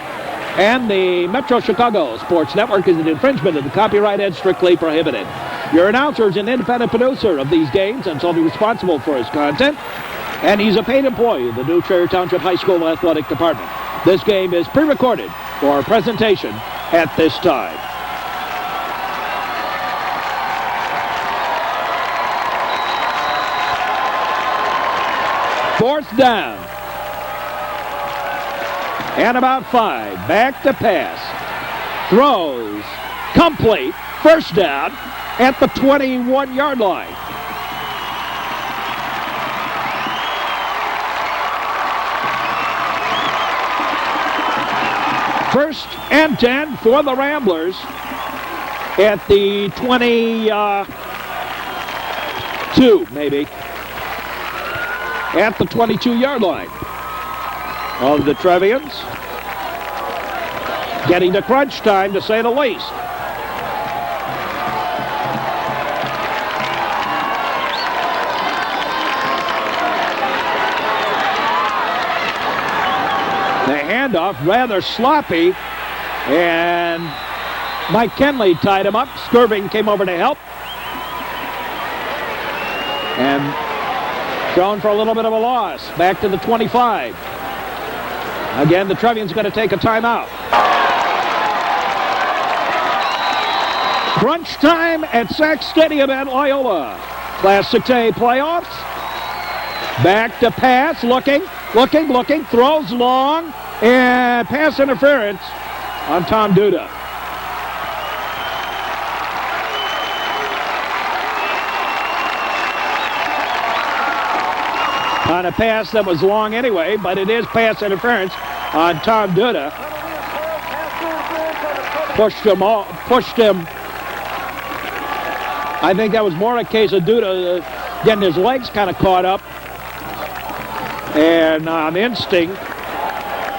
and the Metro Chicago Sports Network is an infringement of the copyright and strictly prohibited. Your announcer is an independent producer of these games and solely responsible for his content, and he's a paid employee of the New Trier Township High School Athletic Department. This game is pre-recorded for presentation at this time. Fourth down. And about 5. Back to pass. Throws. Complete. First down at the 21-yard line. First and 10 for the Ramblers at the 22, maybe. at the 22-yard line of the Trevians. Getting to crunch time, to say the least. The handoff rather sloppy, and Mike Kenley tied him up. Skirving came over to help. And thrown for a little bit of a loss. Back to the 25. Again, the Trevians going to take a timeout. Crunch time at Sachs Stadium at Loyola. Class 6A playoffs. Back to pass, looking, throws long, and pass interference on Tom Duda. On a pass that was long anyway, but it is pass interference on Tom Duda. Pushed him. I think that was more a case of Duda getting his legs kind of caught up and on instinct,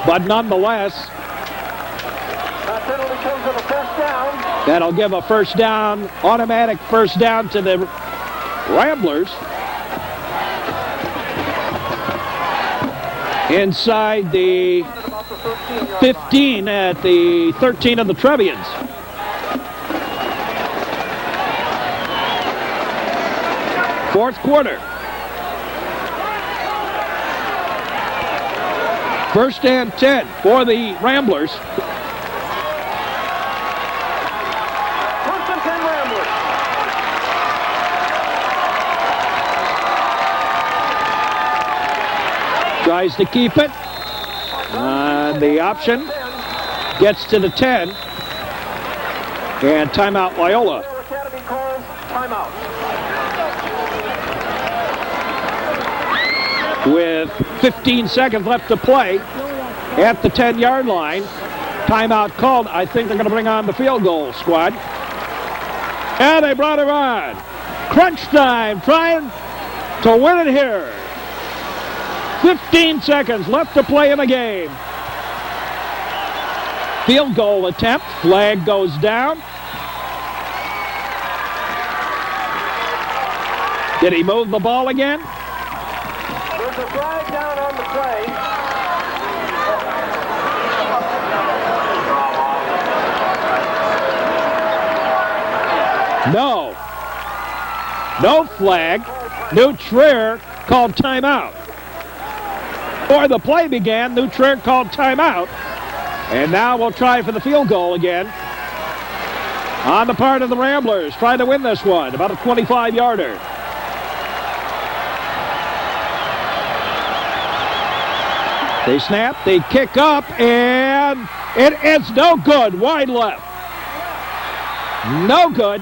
but nonetheless, that'll give a first down, automatic first down to the Ramblers. Inside the 15 at the 13 of the Trevians. Fourth quarter. First and 10 for the Ramblers. First and 10 Ramblers. Tries to keep it. The option gets to the 10. And timeout Loyola. Academy calls timeout. With 15 seconds left to play at the 10-yard line. Timeout called. I think they're going to bring on the field goal squad. And they brought it on. Crunch time, trying to win it here. 15 seconds left to play in the game. Field goal attempt. Flag goes down. Did he move the ball again? There's a flag down on the play. No flag. New Trier called timeout. Before the play began, New Trier called timeout. And now we'll try for the field goal again. On the part of the Ramblers, trying to win this one. About a 25-yarder. They snap, they kick up, and it is no good. Wide left. No good.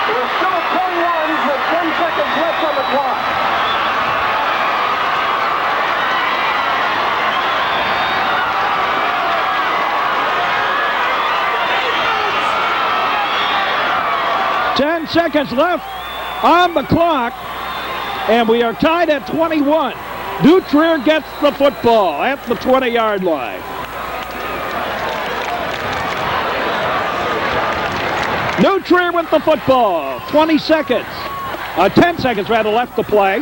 There's still 21 with 10 seconds left on the clock. Ten seconds left on the clock, and we are tied at 21. New Trier gets the football at the 20-yard line. New Trier with the football. 20 seconds. 10 seconds rather left to play.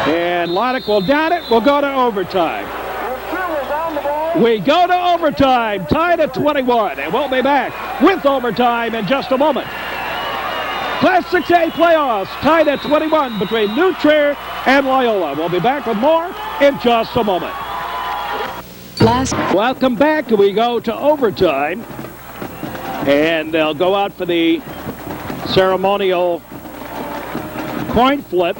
And Lonick will down it. We'll go to overtime. We go to overtime, tied at 21, and we'll be back with overtime in just a moment. Class 6A playoffs tied at 21 between New Trier and Loyola. We'll be back with more in just a moment. Welcome back. We go to overtime, and they'll go out for the ceremonial coin flip.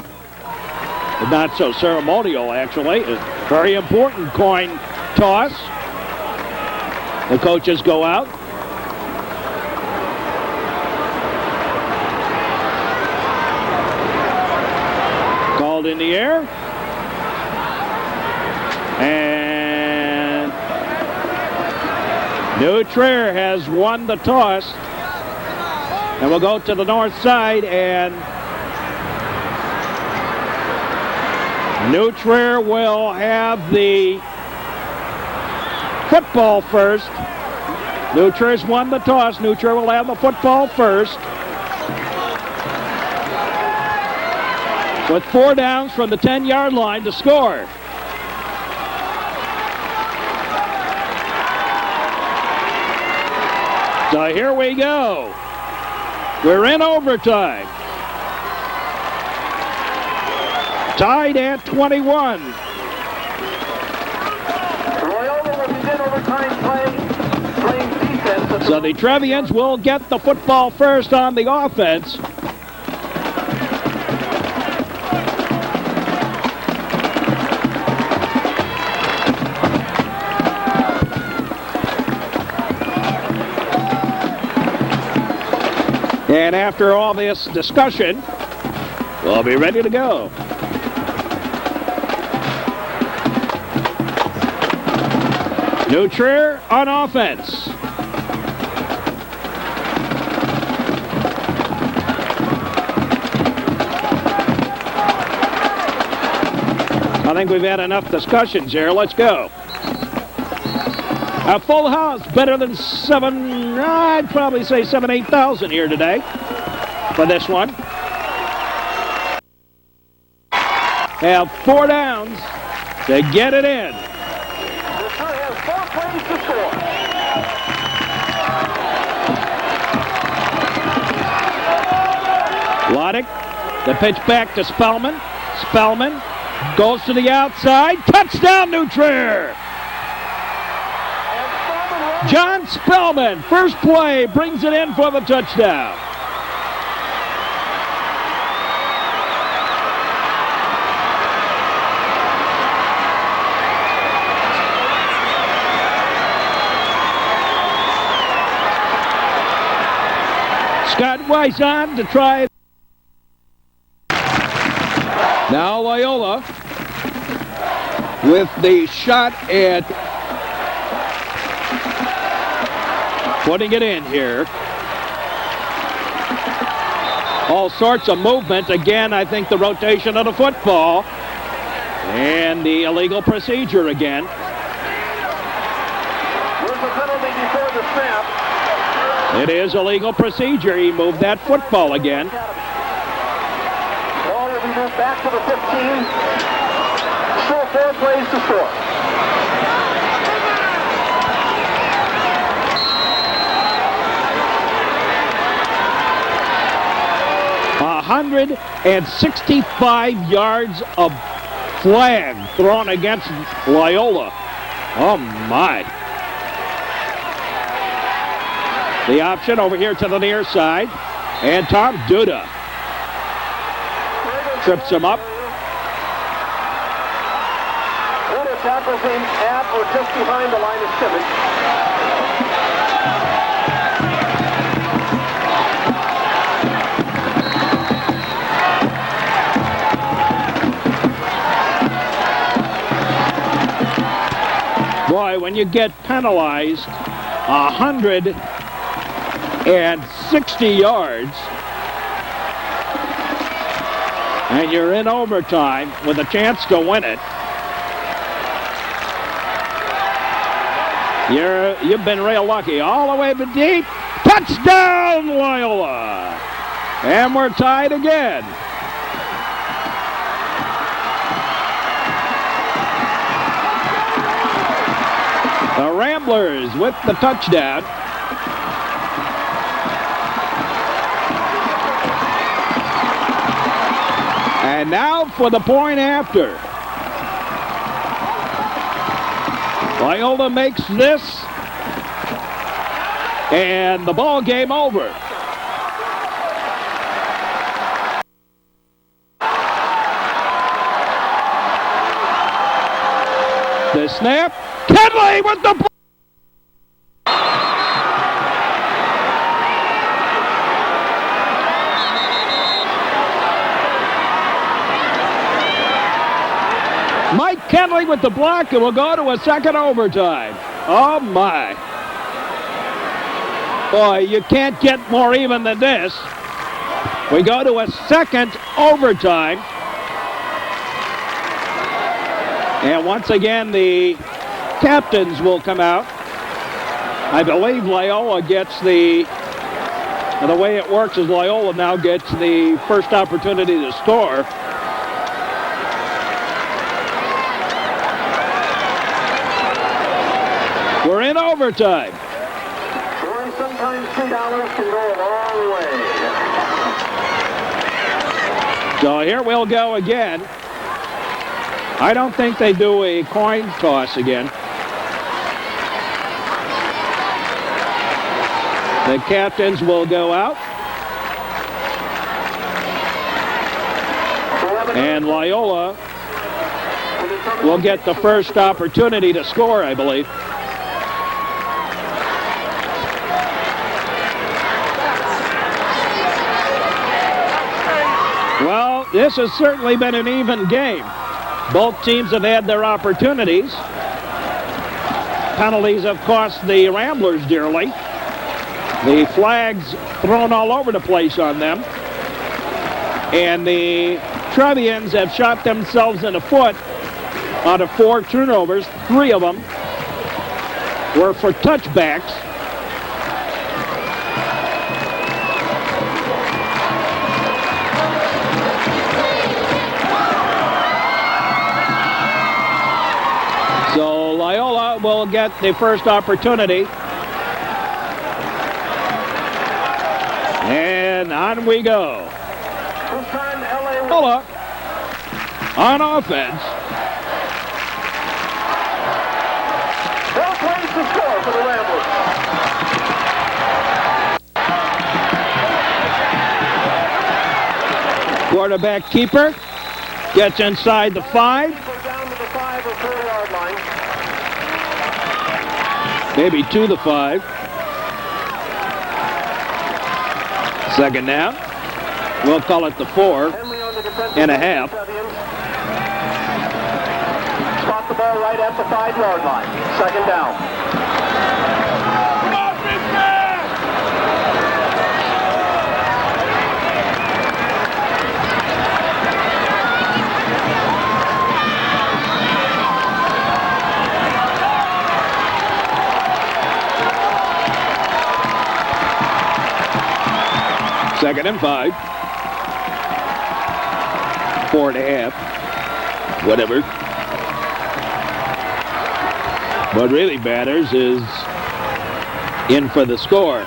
Not so ceremonial, actually. A very important coin toss. The coaches go out. the air. And New Trier has won the toss. And we'll go to the north side, and New Trier will have the football first. New Trier's won the toss. New Trier will have the football first. With 4 downs from the 10-yard line to score. So here we go. We're in overtime. Tied at 21. Loyola will begin overtime playing defense. So the Trevians will get the football first on the offense. And after all this discussion, we'll be ready to go. New Trier on offense. I think we've had enough discussions here. Let's go. A full house, better than I'd probably say 8,000 here today for this one. Have 4 downs to get it in. The Trier has 4 plays to score. Loddick, the pitch back to Spellman. Spellman goes to the outside. Touchdown, New Trier! John Spellman, first play, brings it in for the touchdown. Scott Weiss on to try. Now Loyola with the shot at putting it in here. All sorts of movement. Again, I think the rotation of the football and the illegal procedure again. There's a penalty before the snap. It is illegal procedure. He moved that football again. Ball will be moved back to the 15. Still 4 plays to score. A 165 yards of flag thrown against Loyola. Oh my. The option over here to the near side. And Tom Duda trips him up. Duda tackles him at or just behind the line of scrimmage. Boy, when you get penalized 160 yards and you're in overtime with a chance to win it, you've been real lucky. All the way to deep. Touchdown, Loyola! And we're tied again. The Ramblers with the touchdown. And now for the point after. Loyola makes this, and the ball game over. The snap. Kenley with the ball. Mike Kenley with the block, and we'll go to a second overtime. Oh, my. Boy, you can't get more even than this. We go to a second overtime. And once again, the captains will come out. I believe Loyola gets the way it works is Loyola now gets the first opportunity to score. We're in overtime. Sometimes $2 can go a long way. So here we'll go again. I don't think they do a coin toss again. The captains will go out. And Loyola will get the first opportunity to score, I believe. Well, this has certainly been an even game. Both teams have had their opportunities. Penalties have cost the Ramblers dearly. The flags thrown all over the place on them. And the Trevians have shot themselves in the foot. Out of 4 turnovers, 3 of them were for touchbacks. So Loyola will get the first opportunity. And on we go. Loyola on offense. Well played to score for the Ramblers. Quarterback keeper gets inside the 5. Down to the 5 or 4-yard line. Maybe to the 5. Second down. We'll call it the 4.5. Spot the ball right at the 5-yard line. Second down. Second and 5. 4.5. Whatever. What really matters is in for the score.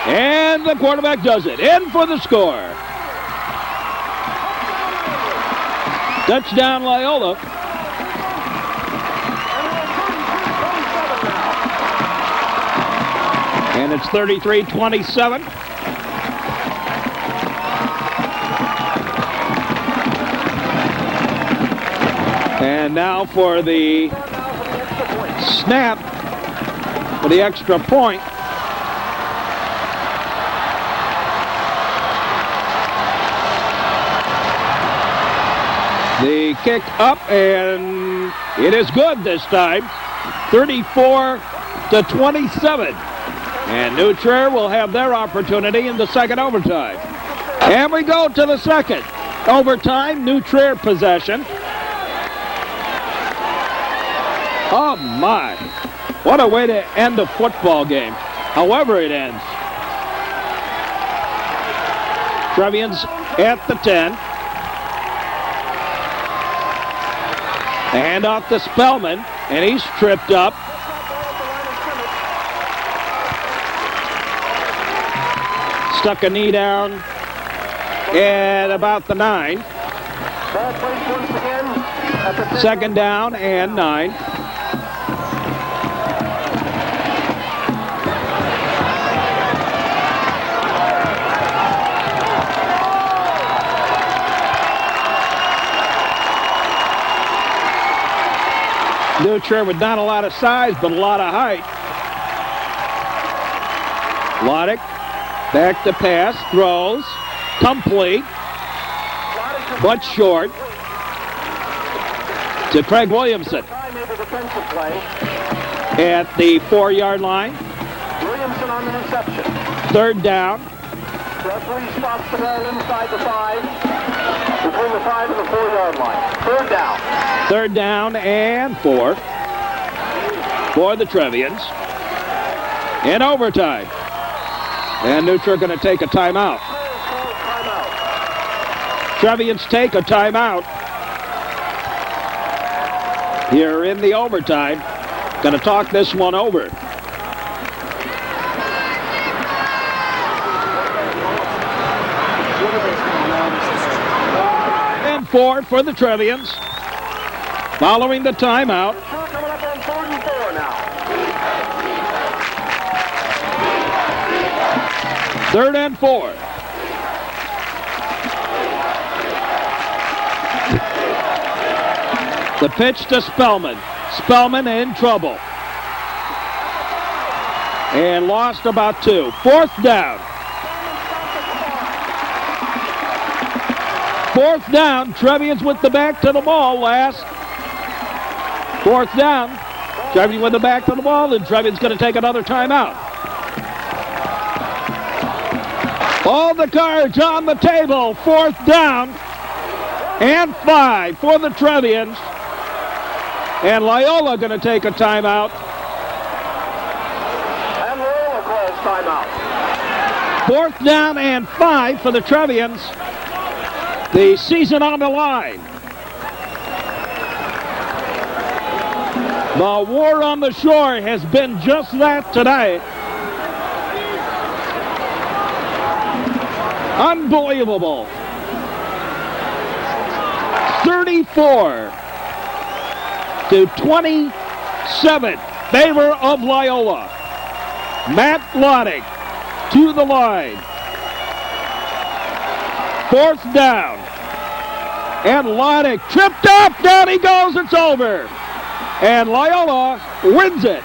And the quarterback does it. In for the score. Touchdown Loyola. And it's 33-27. And now for the snap for the extra point. The kick up, and it is good this time. 34-27. And New Trier will have their opportunity in the second overtime. And we go to the second overtime. New Trier possession. Oh, my. What a way to end a football game, however it ends. Trevians at the 10. A handoff to Spellman, and he's tripped up. Stuck a knee down at about the 9. Second down and 9. New Trier with not a lot of size, but a lot of height. Loddick, back to pass, throws, complete, but short. to Craig Williamson Time made the defensive play. at the 4-yard line. Williamson on the reception. 3rd down. Referee stops the ball inside the 5, between the 5 and the 4-yard line. 3rd down. 3rd down and 4 for the Trevians. In overtime. And Nutria going to take a timeout. Trevians take a timeout here in the overtime. Going to talk this one over. And 4 for the Trevians. Following the timeout. Coming up on 3rd and 4 now. 3rd and 4. The pitch to Spellman. Spellman in trouble. And lost about 2. 4th down. 4th down. Trevians with the back to the ball last. 4th down. Trevians with the back to the ball, and Trevians going to take another timeout. All the cards on the table. 4th down and 5 for the Trevians. And Loyola going to take a timeout. And Loyola calls timeout. 4th down and 5 for the Trevians. The season on the line. The war on the shore has been just that today. Unbelievable. 34 to 27, favor of Loyola. Matt Loddick to the line. 4th down. And Loddick tripped up. Down he goes. It's over. And Loyola wins it.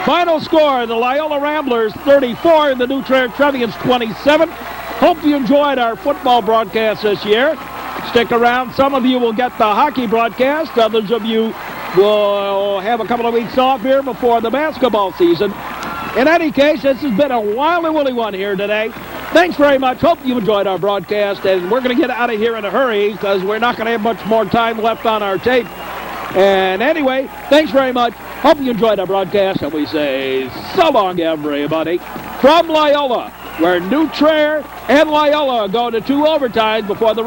Final score, the Loyola Ramblers 34 and the New Trevians 27. Hope you enjoyed our football broadcast this year. Stick around. Some of you will get the hockey broadcast. Others of you will have a couple of weeks off here before the basketball season. In any case, this has been a wildly woolly one here today. Thanks very much. Hope you enjoyed our broadcast, and we're going to get out of here in a hurry because we're not going to have much more time left on our tape. And anyway, thanks very much. Hope you enjoyed our broadcast, and we say so long, everybody. From Loyola, where New Trier and Loyola go to 2 overtimes before the